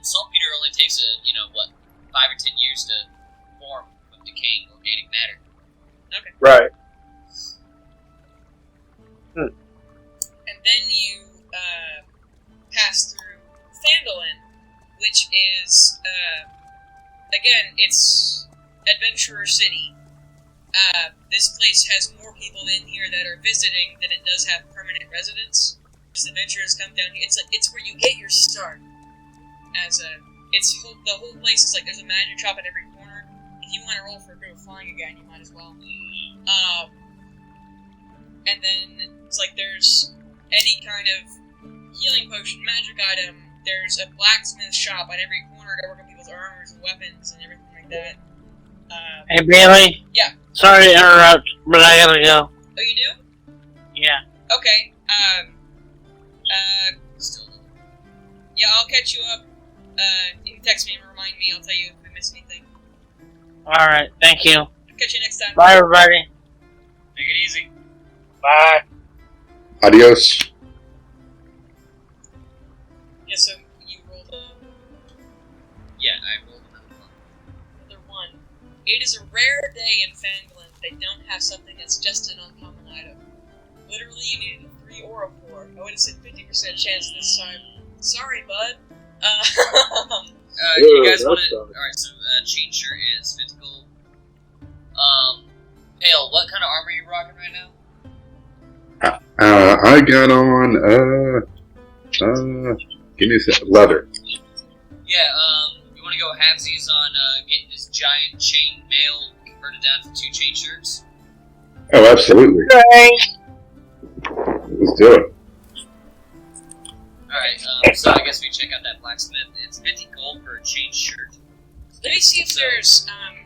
saltpeter only takes 5 or 10 years to form from decaying organic matter. Okay. Right. And then you pass through Thandalin, which is, again, it's Adventurer City. This place has more people in here that are visiting than it does have permanent residents. Just adventurers come down here. It's where you get your start. as a. The whole place is like there's a magic shop at every corner. If you want to roll for a bit of flying again, you might as well. And then it's like there's any kind of healing potion, magic item. There's a blacksmith shop at every corner to work on people's armors and weapons and everything like that. Hey, Bailey? Yeah. Sorry to interrupt, but I gotta go. Oh, you do? Yeah. Okay. Yeah, I'll catch you up. You can text me and remind me. I'll tell you if we miss anything. Alright, thank you. I'll catch you next time. Bye, everybody. Take it easy. Bye. Adios. Yeah, so you rolled a... Yeah, I rolled Another one. It is a rare day in Fangland. They don't have something that's just an uncommon item. Literally, you needed a 3 or a 4. I would have said 50% chance this time. Sorry, bud. You guys want to... Alright, so chain shirt is 50 gold. Pale, what kind of armor are you rocking right now? I got on, give me a sec. Leather. Yeah, you want to go halvesies on getting this giant chain mail converted down to 2 chain shirts? Oh, absolutely. Let's do it. Alright, so I guess we check out that blacksmith. It's 50 gold for a chain shirt. Let me see if there's, I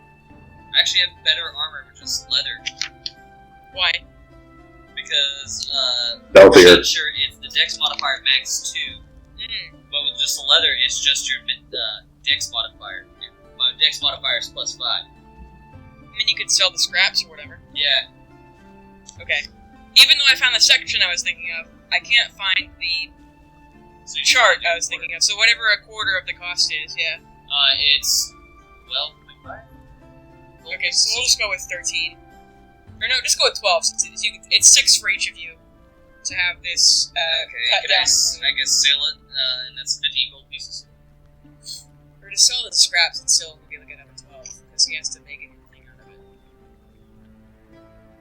actually have better armor with just leather. Why? Because, Healthier. chain shirt, it's the dex modifier max 2. But with just the leather, it's just your dex modifier. My dex modifier is +5. I mean, you could sell the scraps or whatever. Yeah. Okay. Even though I found the section I was thinking of, I can't find the chart I was thinking of. So whatever a quarter of the cost is, yeah. It's 12.5. Okay, so we'll just go with 13. Or no, just go with 12. Since it's 6 for each of you to have this cut down. I guess sell it, and that's 50 gold pieces. Or to sell the scraps, it's still going to be like another 12, because he has to make anything out of it.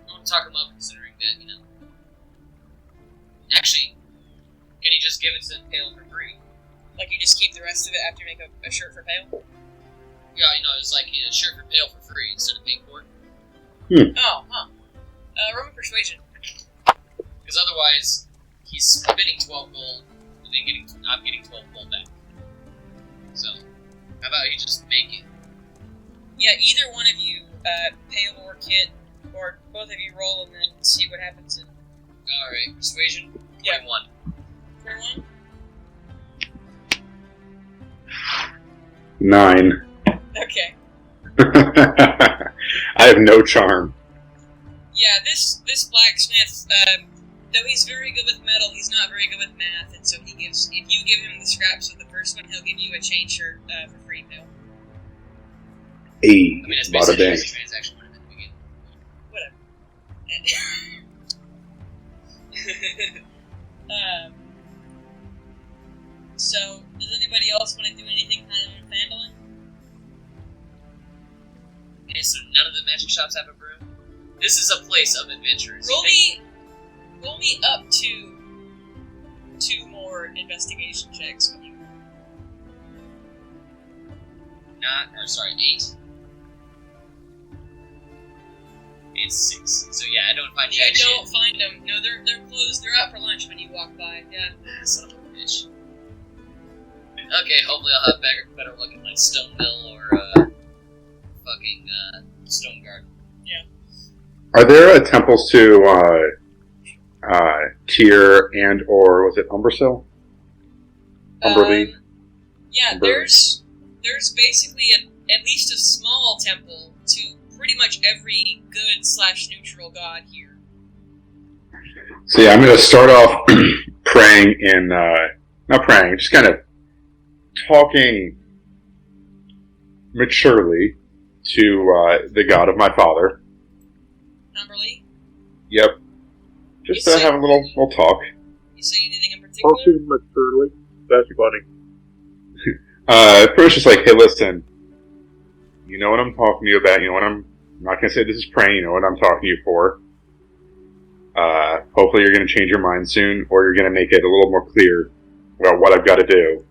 I want to talk him up, considering that, Actually, can he just give it to Pale for free? Like, you just keep the rest of it after you make a shirt for Pale? Yeah, it's like a shirt for Pale for free instead of paying for it. Oh, huh. Roman persuasion. Because otherwise, he's spending 12 gold, and then I'm getting 12 gold back. So, how about you just make it? Yeah, either one of you, Pale or Kit, or both of you roll and then see what happens. Alright, persuasion, 21. Yeah. 21? 9. Okay. I have no charm. Yeah, this blacksmith, though he's very good with metal, he's not very good with math, and so if you give him the scraps of the first one, he'll give you a chain shirt for free, Bill. Hey, I mean, it's bada basically bang. just a transaction at the beginning. Whatever. So, does anybody else want to do anything kind of handling? Okay, so none of the magic shops have a broom? This is a place of adventurers. Roll me up to 2 more investigation checks when you... 8. And 6. So yeah, I don't find You jack don't shit. find them. No, they're closed. They're out for lunch when you walk by. Yeah. Son of a bitch. Okay, hopefully I'll have better luck at like Stone Mill or fucking Stonegarden. Yeah. Are there temples to Tyr and or was it Umbersill? Umberlee? Yeah, there's basically at least a small temple to pretty much every good/neutral god here. So yeah, I'm going to start off praying in, not praying, just kind of talking maturely to the god of my father. Umberlee? Yep. Just have a little talk. You say anything in particular? Talking maturely. That's funny. Pretty much just like, hey, listen, you know what I'm talking to you about, you know what I'm not going to say this is praying, you know what I'm talking to you for. Hopefully you're going to change your mind soon, or you're going to make it a little more clear about what I've got to do.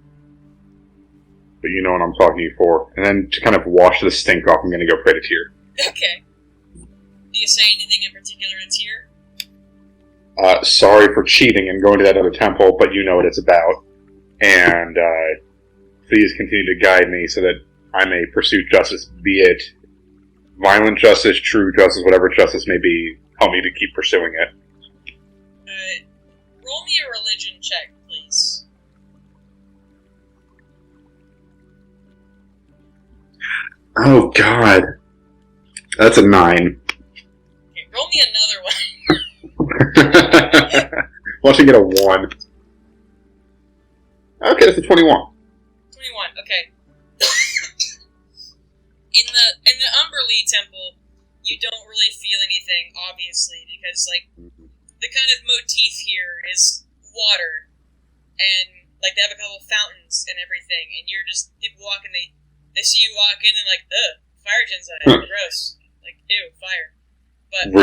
but you know what I'm talking to you for. And then to kind of wash the stink off, I'm going to go pray to Tyr. Okay. Do you say anything in particular to Tyr? Sorry for cheating and going to that other temple, but you know what it's about. And please continue to guide me so that I may pursue justice, be it violent justice, true justice, whatever justice may be. Help me to keep pursuing it. Roll me a religion check, please. Oh, God. That's a 9. Okay, roll me another one. Why don't you get a 1? Okay, that's a 21. 21, okay. In the Umberlee Temple, you don't really feel anything, obviously, because, like, the kind of motif here is water, and, like, they have a couple fountains and everything, and you're just, people walk and they see you walk in and, like, ugh, fire genocide, gross. Like, ew, fire. But,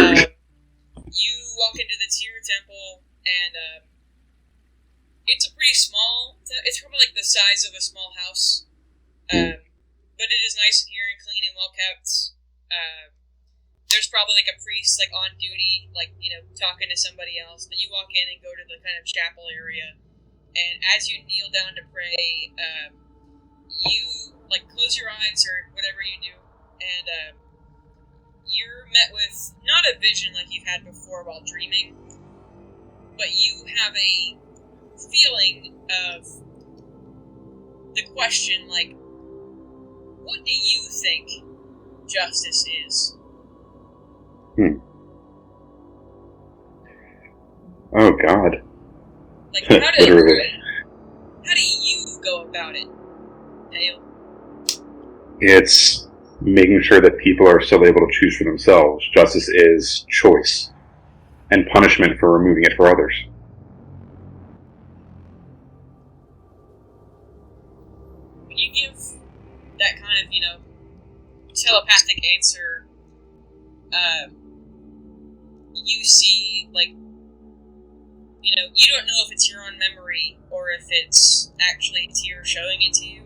you walk into the Tyr Temple, and, it's a pretty small, it's probably, like, the size of a small house, but it is nice in here and clean and well kept. There's probably like a priest like on duty, like, you know, talking to somebody else. But you walk in and go to the kind of chapel area, and as you kneel down to pray, you like close your eyes or whatever you do, and you're met with not a vision like you've had before while dreaming, but you have a feeling of the question like, what do you think justice is? Oh, God. Like, how do you go about it, Hale? It's making sure that people are still able to choose for themselves. Justice is choice, and punishment for removing it for others. When you give that kind of, you know, telepathic answer, you see, like, you know, you don't know if it's your own memory or if it's actually Tyr showing it to you,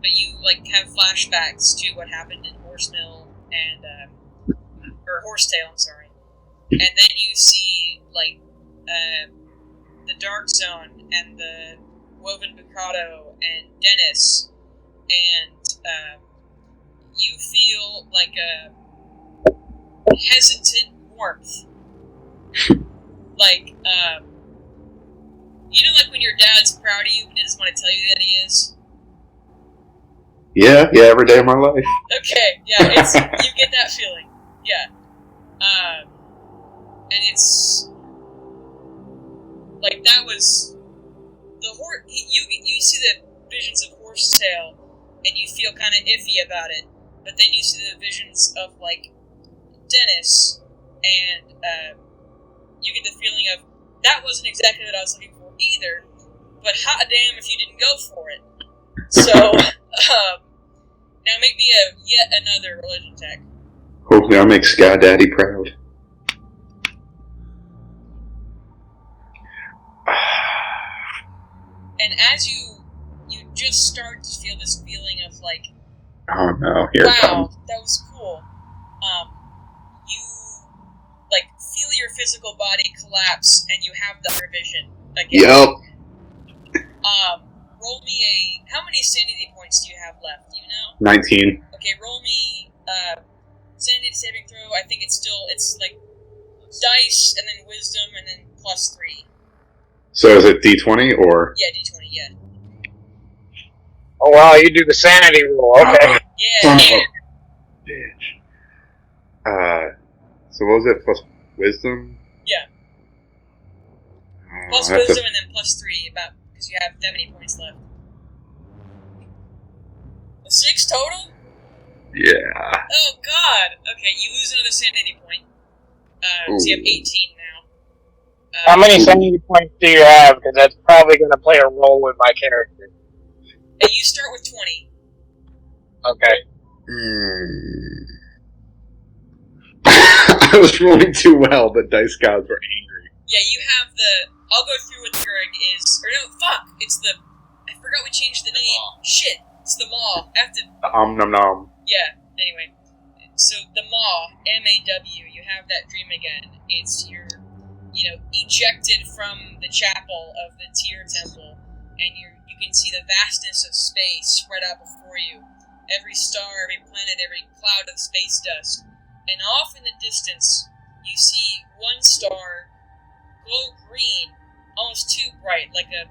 but you, like, have flashbacks to what happened in Horsemill and, or Horsetail, I'm sorry. And then you see, like, the Dark Zone and the Woven Bukado and Dennis, and, you feel like a hesitant warmth. Like, you know, like when your dad's proud of you but doesn't want to tell you that he is? Yeah, every day of my life. Okay, yeah, it's, you get that feeling. Yeah. And it's, like, that was, you see the visions of Horsetail, and you feel kind of iffy about it, but then you see the visions of, like, Dennis, and, you get the feeling of, that wasn't exactly what I was looking for either, but hot damn if you didn't go for it. So, now make me yet another religion check. Hopefully I'll make Sky Daddy proud. And as you just start to feel this feeling of, like, Oh no, here it wow, comes. that was cool. You, like, feel your physical body collapse, and you have the vision again. Yup. Roll me how many sanity points do you have left? Do you know? 19. Okay, roll me, sanity saving throw. I think it's like, dice, and then wisdom, and then +3. So is it D20 or? Yeah, D20, yeah. Oh wow, you do the sanity roll, okay. Yeah. Bitch. So what was it? Plus wisdom? Yeah. Oh, Plus that's wisdom and then +3, about, because you have 70 points left. 6 total? Yeah. Oh god! Okay, you lose another sanity point. So you have 18 now. How many sanity points do you have? Because that's probably going to play a role with my character. And you start with 20. Okay. I was rolling too well, but dice gods were angry. Yeah, you have I'll go through what the Gurg is. Or no, fuck! It's I forgot we changed the name. Shit! It's the maw. After Nom nom. yeah. Anyway, so the maw, M-A-W. You have that dream again. It's you're, ejected from the chapel of the Tyr Temple, and you can see the vastness of space spread out before you. Every star, every planet, every cloud of space dust, and off in the distance, you see one star glow green, almost too bright, like a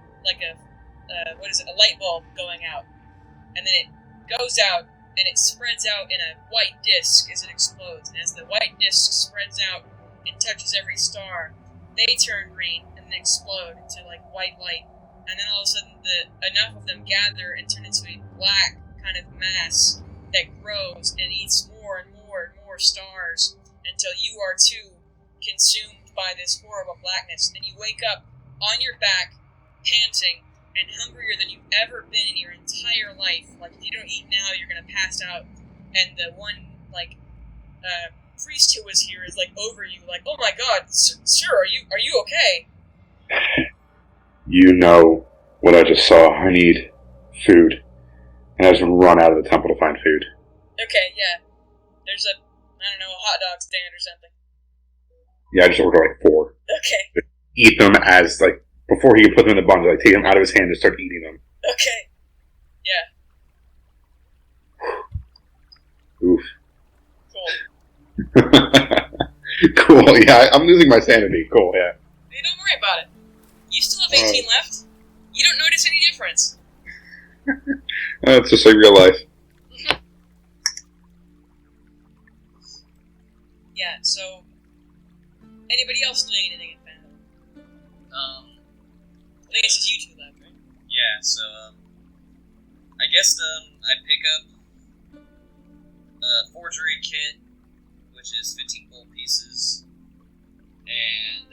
light bulb going out, and then it goes out and it spreads out in a white disc as it explodes. And as the white disc spreads out and touches every star, they turn green and then explode into like white light. And then all of a sudden, enough of them gather and turn into a black kind of mass that grows and eats more and more and more stars until you are too consumed by this horrible blackness. And you wake up on your back, panting and hungrier than you've ever been in your entire life. Like, if you don't eat now, you're gonna pass out. And the one, priest who was here is, over you, oh my god, sir, are you okay? You know what I just saw. I need food. And I just run out of the temple to find food. Okay, yeah. There's a hot dog stand or something. Yeah, I just ordered 4. Okay. Eat them as, before he could put them in the bun, take them out of his hand and start eating them. Okay. Yeah. Oof. Cool. Cool, yeah, I'm losing my sanity. Cool, yeah. Hey, don't worry about it. You still have 18 left. You don't notice any difference. That's just like real life. Yeah, so... Anybody else doing anything in Phantom? I think it's just you two left, right? Yeah, so, I guess, I pick up a forgery kit, which is 15 gold pieces, and,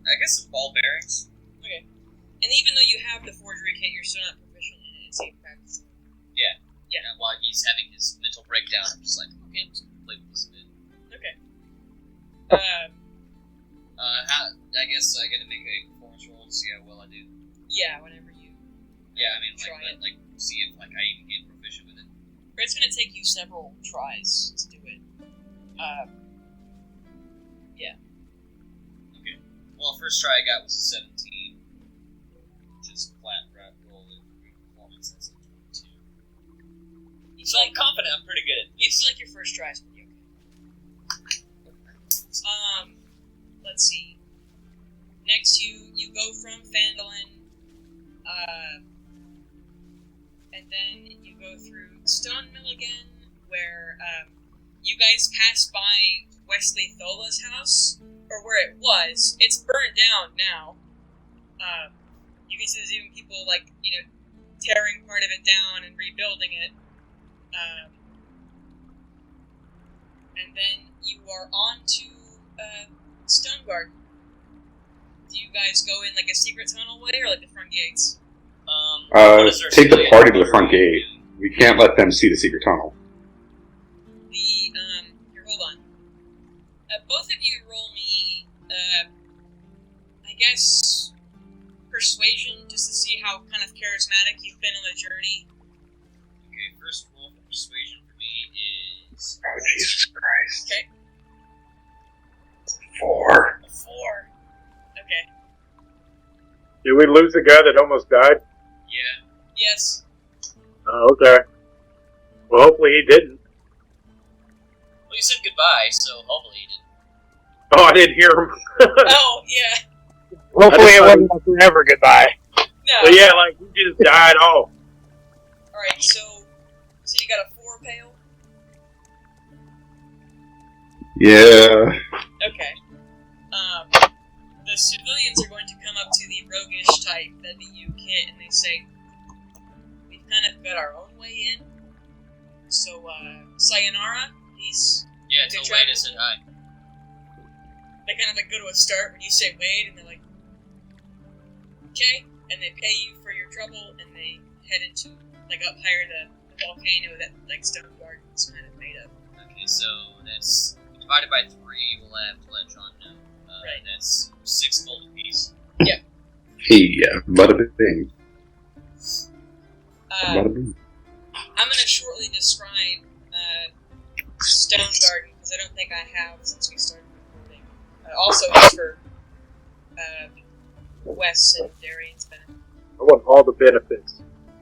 I guess some ball bearings. Okay. And even though you have the forgery kit, you're still not proficient in it, so you practice it. Yeah. And while he's having his mental breakdown, I'm just like, okay, I'm just gonna play with this a bit. Okay. I guess I gotta make a performance roll to see how well I do. Yeah, whenever you... Yeah, I mean, try it. see if, I even get proficient with it. But it's gonna take you several tries to do it. Yeah. Okay. Well, first try I got was a 17. Just flat roll with performance, that's a 22. So I'm confident I'm pretty good. You feel like your first try is pretty okay. Let's see. Next, you go from Phandalin, and then you go through Stone Mill again, where you guys pass by Wesley Thola's house, or where it was. It's burned down now. You can see there's even people tearing part of it down and rebuilding it. And then you are on to Stonegarden. Do you guys go in a secret tunnel way or the front gates? Take the party to the front gate. We can't let them see the secret tunnel. Here, hold on. Both of you roll me, I guess, persuasion, just to see how kind of charismatic you've been on the journey. Okay, first roll for persuasion for me is... Oh, Jesus Christ. Okay. 4. A 4. Okay. Did we lose the guy that almost died? Yeah. Yes. Oh, okay. Well, hopefully he didn't. Well, you said goodbye, so hopefully you didn't. Oh, I didn't hear him. Oh, yeah. Hopefully it wasn't a forever goodbye. No. But yeah, he just died off. Alright, so you got a 4 pale? Yeah. Okay. The civilians are going to come up to the roguish type, that'd be you, Kit, and they say, we've kind of got our own way in. So, sayonara, peace. Yeah, Good tell Wade I job. said hi. They kind of go to a start when you say Wade, and they're like, okay, and they pay you for your trouble, and they head into, up higher the volcano that, Stonegarden is kind of made of. Okay, so that's divided by 3, we'll have to let John know. Right. That's 6 gold apiece. Hey, yeah, but a bit thing. I'm going to shortly describe Stonegarden, because I don't think I have since we started recording. Also, just for Wes and Darian's benefit. I want all the benefits.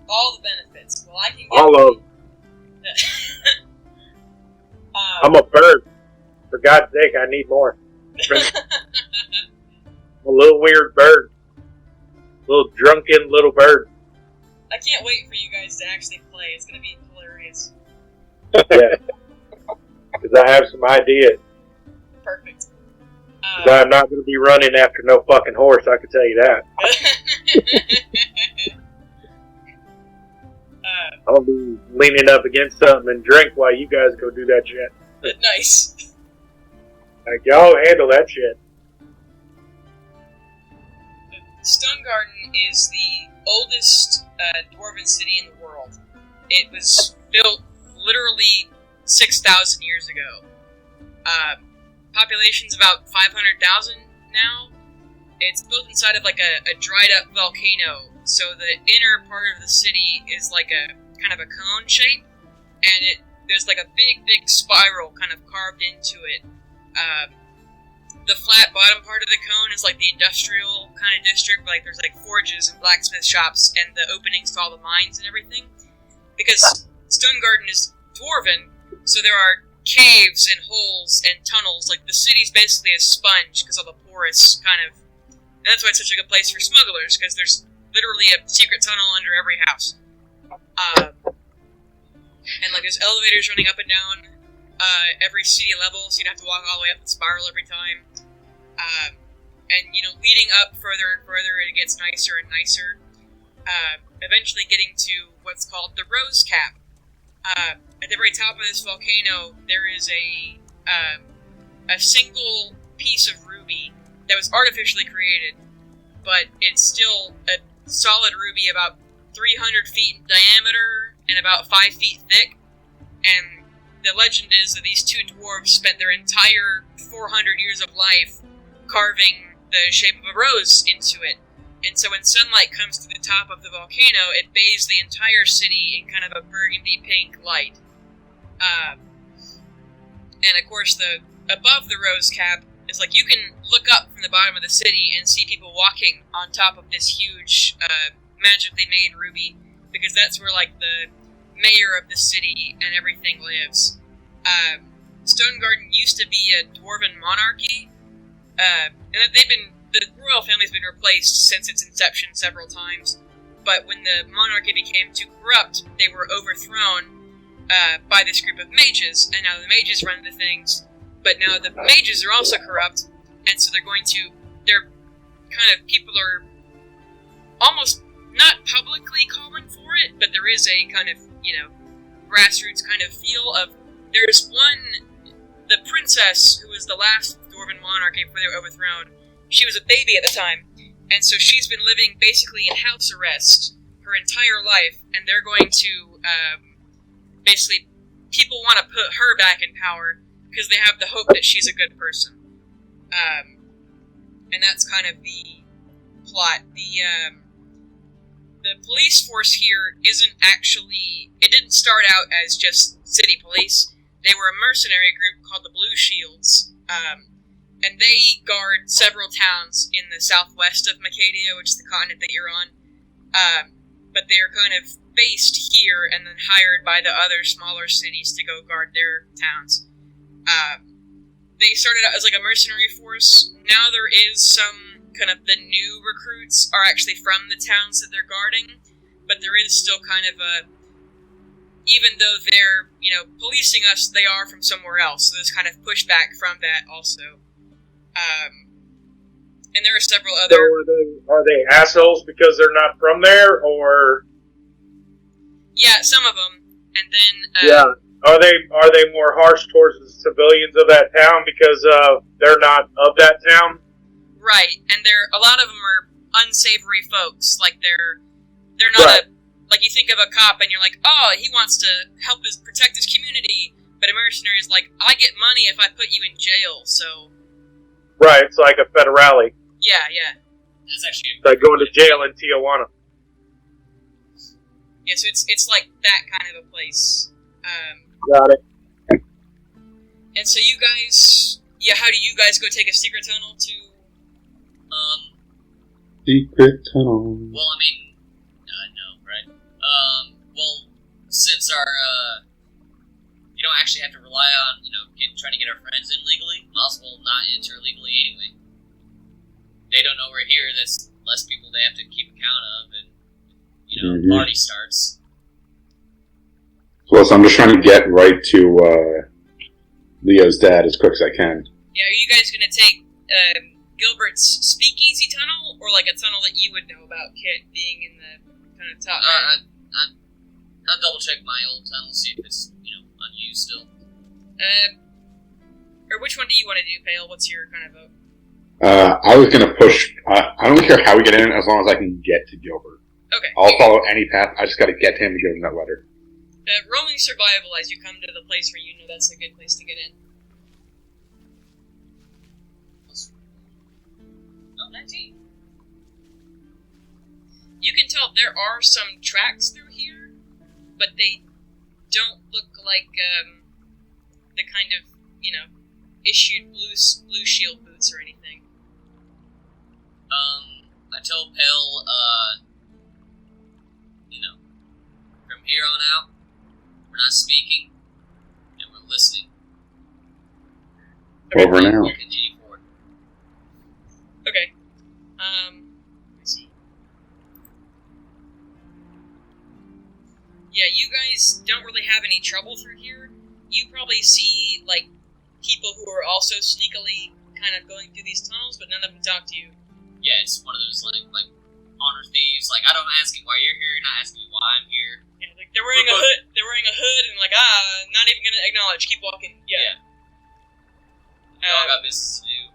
All the benefits. Well, I can get all of them. I'm a bird. For God's sake, I need more. I'm a little weird bird. Little drunken little bird. I can't wait for you guys to actually play. It's going to be hilarious. Yeah. Because I have some ideas. Perfect. I'm not going to be running after no fucking horse, I can tell you that. I'll be leaning up against something and drink while you guys go do that shit. Nice. Like, y'all handle that shit. Stonegarden is the oldest dwarven city in the world. It was built literally 6,000 years ago. Population's about 500,000 now. It's built inside of like a dried up volcano, so the inner part of the city is like a kind of a cone shape, and there's like a big spiral kind of carved into it. The flat bottom part of the cone is like the industrial kind of district, like there's like forges and blacksmith shops and the openings to all the mines and everything. Because Stonegarden is dwarven, so there are caves and holes and tunnels. Like the city's basically a sponge because of the porous kind of. And that's why it's such a good place for smugglers, because there's literally a secret tunnel under every house. And like there's elevators running up and down every city level, so you'd have to walk all the way up the spiral every time. And leading up further and further, it gets nicer and nicer. Eventually getting to what's called the Rose Cap. At the very top of this volcano, there is a single piece of ruby that was artificially created, but it's still a solid ruby about 300 feet in diameter and about 5 feet thick. And the legend is that these two dwarves spent their entire 400 years of life carving the shape of a rose into it. And so when sunlight comes to the top of the volcano, it bathes the entire city in kind of a burgundy pink light. And of course, above the rose cap is like you can look up from the bottom of the city and see people walking on top of this huge magically made ruby, because that's where like the mayor of the city and everything lives. Stonegarden used to be a dwarven monarchy, and the royal family's been replaced since its inception several times, but when the monarchy became too corrupt, they were overthrown by this group of mages, and now the mages run the things, but now the mages are also corrupt, and so people are almost not publicly calling for it, but there is a kind of, grassroots kind of feel of, there's the princess who was the last dwarven monarchy before they were overthrown. She was a baby at the time, and so she's been living basically in house arrest her entire life, and they're going to, basically, people want to put her back in power because they have the hope that she's a good person. And that's kind of the plot. The police force here it didn't start out as just city police. They were a mercenary group called the Blue Shields, and they guard several towns in the southwest of Macadia, which is the continent that you're on. But they're kind of based here and then hired by the other smaller cities to go guard their towns. They started out as like a mercenary force. Now there is some kind of the new recruits are actually from the towns that they're guarding, but there is still kind of even though they're, policing us, they are from somewhere else, so there's kind of pushback from that also. And there are several other... So are they assholes because they're not from there, or... Yeah, some of them, and then... yeah, are they more harsh towards the civilians of that town because they're not of that town? Right, and a lot of them are unsavory folks, like they're not right. Like you think of a cop and you're like, oh, he wants to protect his community, but a mercenary is like, I get money if I put you in jail, so... Right, it's like a federale. Yeah. That's actually like going to jail in Tijuana. Yeah, so it's like that kind of a place. Got it. And so you guys, how do you guys go take a secret tunnel to? Secret tunnel. Well, I mean, no, right? Well, since our you don't actually have to rely on trying to get our friends in legally. Might as well not enter legally anyway. They don't know we're here. That's less people they have to keep account of, and party starts. So listen, I'm just trying to get right to Leo's dad as quick as I can. Yeah, are you guys gonna take Gilbert's speakeasy tunnel, or like a tunnel that you would know about, Kit, being in the kind of top? I'll double check my old tunnel, see if it's unused still. Or which one do you want to do, Pale? What's your kind of vote? I was gonna push. I don't care how we get in, as long as I can get to Gilbert. Okay. I'll follow any path. I just got to get to him to give him that letter. Rolling survival as you come to the place where you know that's a good place to get in. Oh, 19. You can tell there are some tracks through here, but they don't look like the kind of, issued blue shield boots or anything. I tell Pell, from here on out, we're not speaking, and we're listening. Over now. We'll continue forward. Okay. Let's see. Yeah, you guys don't really have any trouble through here. You probably see, like, people who are also sneakily kind of going through these tunnels, but none of them talk to you. Yeah, it's one of those, like honor thieves. Like, I don't ask you why you're here, you're not asking me why I'm here. Yeah, like, they're wearing a hood, and like, not even gonna acknowledge, keep walking. Yeah. We all got business to do.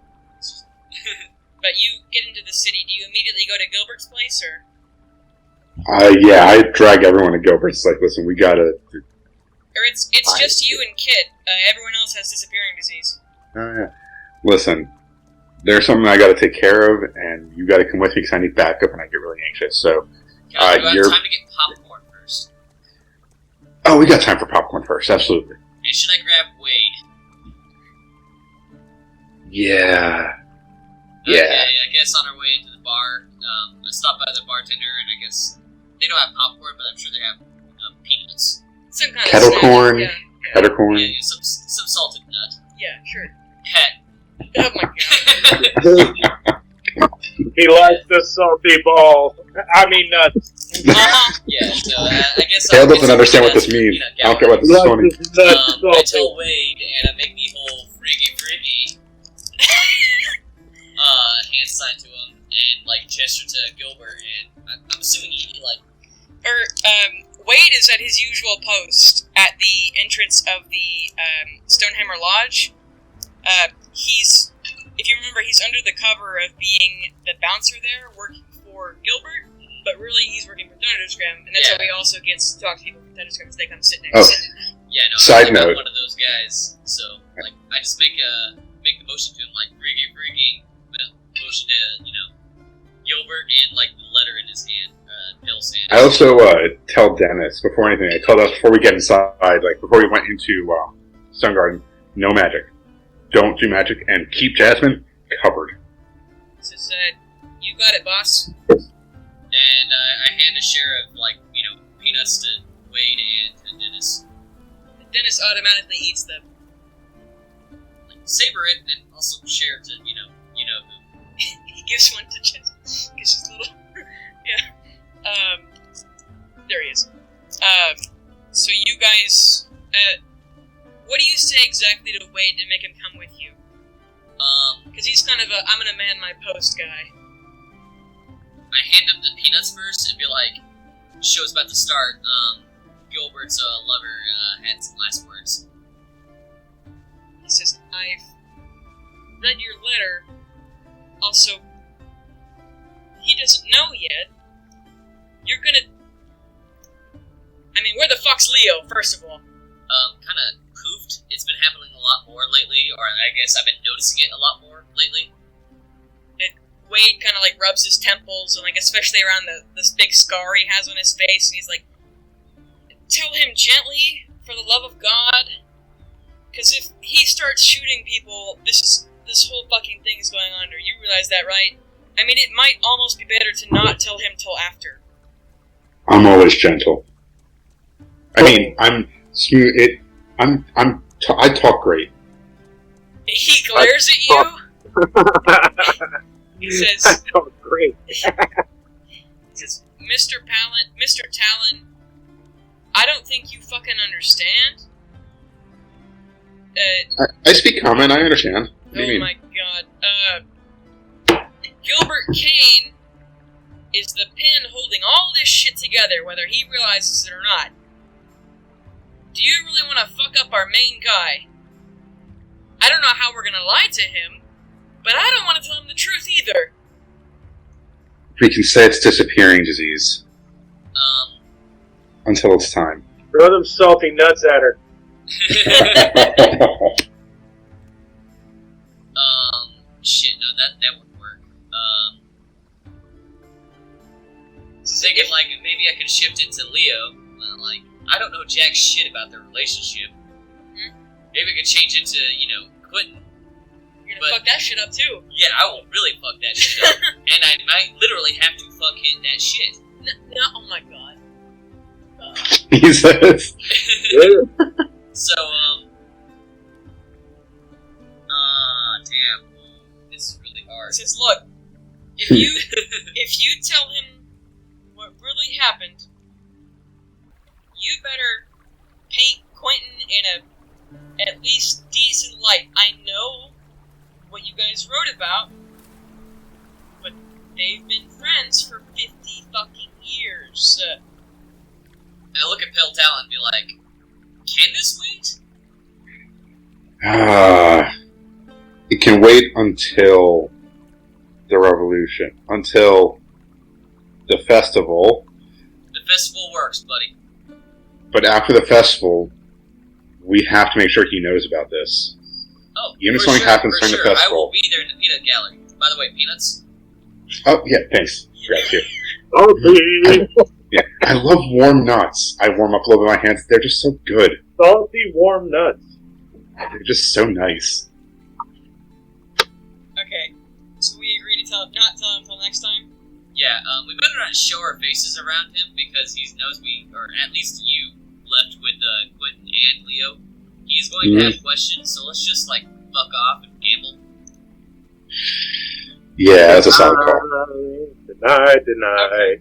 But you get into the city, do you immediately go to Gilbert's place, or? Yeah, I drag everyone to Gilbert's. Like, listen, we gotta. Or it's just you and Kit. Everyone else has disappearing disease. Yeah. Listen, there's something I gotta take care of, and you gotta come with me because I need backup, and I get really anxious. So, do you have time to get popcorn first? Oh, we got time for popcorn first, absolutely. And should I grab Wade? Yeah. Okay, I guess on our way into the bar, I stopped by the bartender, and I guess they don't have popcorn, but I'm sure they have peanuts. Some kind Kettle of corn. Yeah. Kettle corn. Yeah, some salted nut. Yeah, sure. Pet. Oh my god. He likes the salty ball. I mean nuts. Yeah, so I guess Hale doesn't understand what this means. I don't care what this is funny. I tell Wade, and I make the whole friggy hand sign to him, and like gesture to Gilbert, and I'm assuming he like. Wade is at his usual post at the entrance of the Stonehammer Lodge. If you remember, he's under the cover of being the bouncer there, working for Gilbert, but really he's working for Thunderscram, and that's how he also gets to talk to people from Thunderscram as they come sit next to him. Yeah, no, Side I'm note. one of those guys, so like I just make the motion to him like friggy, motion to Gilbert and like the letter in his hand, Bill's hand. I also tell Dennis before anything. I told us before we get inside, like before we went into Stonegarden, no magic. Don't do magic, and keep Jasmine covered. So said, you got it, boss. And I hand a share of peanuts to Wade and to Dennis. Dennis automatically eats them. Like, savor it and also share to you know who. He gives one to Jasmine. Gives his little there he is. So you guys, what do you say exactly to Wade to make him come with you? Because he's kind of I'm gonna man my post guy. I hand him the peanuts first and be like, show's about to start. Gilbert's lover had some last words. He says, I've read your letter. Also, he doesn't know yet. You're gonna... I mean, where the fuck's Leo, first of all? Kind of poofed. It's been happening a lot more lately, or I guess I've been noticing it a lot more lately. Wade kind of like rubs his temples, and like especially around this big scar he has on his face, and he's like, him gently, for the love of God. Because if he starts shooting people, this whole fucking thing is going under. You realize that, right? I mean, it might almost be better to not tell him till after. I'm always gentle. I mean, I'm smooth. I talk great. He glares at you. He says, Oh, great. he says, Mr. Talon, I don't think you fucking understand. I speak common. I understand. What do you mean? My God. Gilbert Kane is the pin holding all this shit together, whether he realizes it or not. Do you really want to fuck up our main guy? I don't know how we're gonna lie to him, but I don't want to tell him the truth either. We can say it's disappearing disease. Until it's time. Throw them salty nuts at her. Shit, no, that wouldn't work. So thinking, like, maybe I could shift it to Leo. Like, I don't know jack shit about their relationship. Maybe I could change it to, Quentin. You're gonna fuck that shit up too. Yeah, I will really fuck that shit up. And I might literally have to fuck hit that shit. No, oh my God. He says. So, damn. This is really hard. He says, look, if you tell him what really happened, you better paint Quentin in a at least decent light. I know what you guys wrote about, but they've been friends for 50 fucking years. I look at Pale Talon and be like, can this wait? It can wait until the revolution. Until the festival. The festival works, buddy. But after the festival, we have to make sure he knows about this. Oh, Even if something happens during the I festival. will be there in the peanut gallery. By the way, peanuts. Oh, yeah, thanks. Grab you. Salty. Yeah, I love warm nuts. I warm up a little bit my hands. They're just so good. Salty warm nuts. They're just so nice. Okay, so we agree to not tell him until next time? Yeah, we better not show our faces around him because he knows we, or at least you, left with Quentin and Leo. He's going to have questions, so let's just, fuck off and gamble. Yeah, that's a solid call. Deny.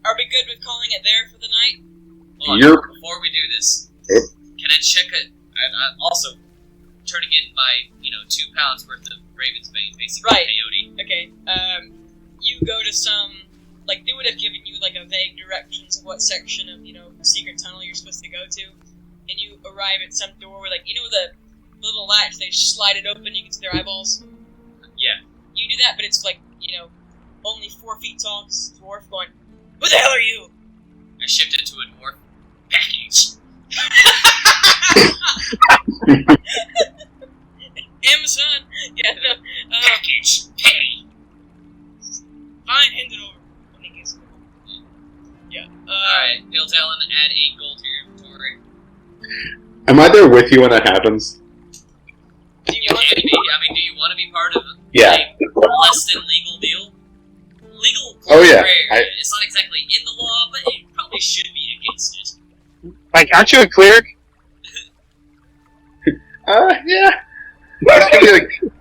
Are we good with calling it there for the night? Hold on, before we do this, Yep. can I check I'm also turning in my, 2 pounds worth of Raven's Bane, basically Right. peyote. Okay, you go to some, they would have given you, a vague directions of what section of, secret tunnel you're supposed to go to, and you arrive at some door where, the little latch, they slide it open, you can see their eyeballs? Yeah. You do that, but it's, only 4 feet tall, it's a dwarf going, who the hell are you? I shifted to a dwarf package. Amazon? Yeah, no, Package. Pay. fine, hand it over. Let me guess. Yeah, Alright, Pale Talon, add 8 gold to your inventory. Am I there with you when that happens? do you want Do you want to be part of Yeah. a less than legal deal? Legal Oh, yeah. rare. It's not exactly in the law, but it probably should be against it. Aren't you a cleric? Yeah. It's gonna be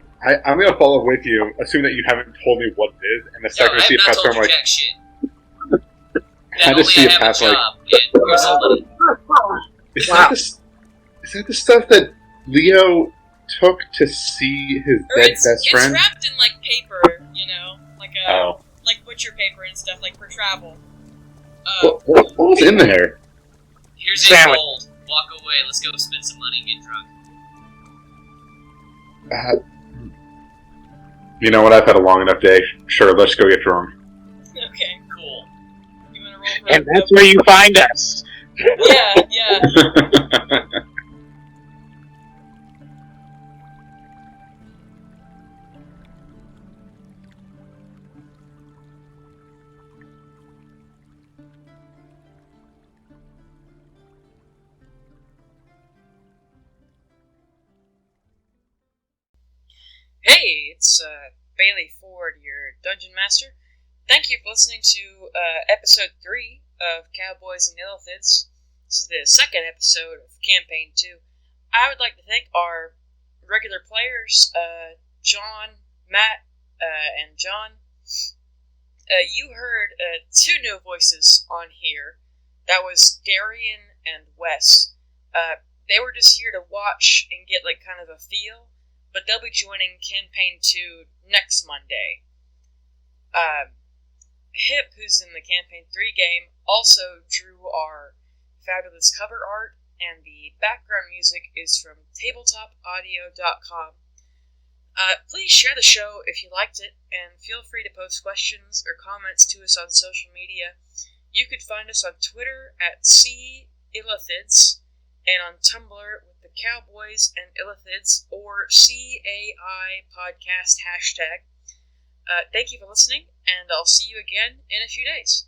I'm gonna follow with you, assuming that you haven't told me what it is, and the No, second I I see have a not pass told I'm you like, jack shit. I That only just see I a have pass a job, and here's some money. is that the stuff that Leo took to see his Or dead it's best friend? wrapped in paper, Oh. butcher paper and stuff, for travel. What was in there? Here's Sandwich. 8 gold. Walk away. Let's go spend some money and get drunk. You know what? I've had a long enough day. Sure, let's go get drunk. Okay, Cool. you wanna roll for And that's where you find us. Yeah. Hey, it's Bailey Ford, your Dungeon Master. Thank you for listening to Episode 3 of Cowboys and Illithids. This is the second episode of Campaign 2. I would like to thank our regular players, John, Matt, and John. You heard two new voices on here. That was Darian and Wes. They were just here to watch and get like kind of a feel, but they'll be joining Campaign 2 next Monday. Hip, who's in the Campaign 3 game, also drew our fabulous cover art, and the background music is from tabletopaudio.com. Please share the show if you liked it, and feel free to post questions or comments to us on social media. You could find us on Twitter at @CIllithids, and on Tumblr with the Cowboys and Illithids, or CAI podcast hashtag. Thank you for listening, and I'll see you again in a few days.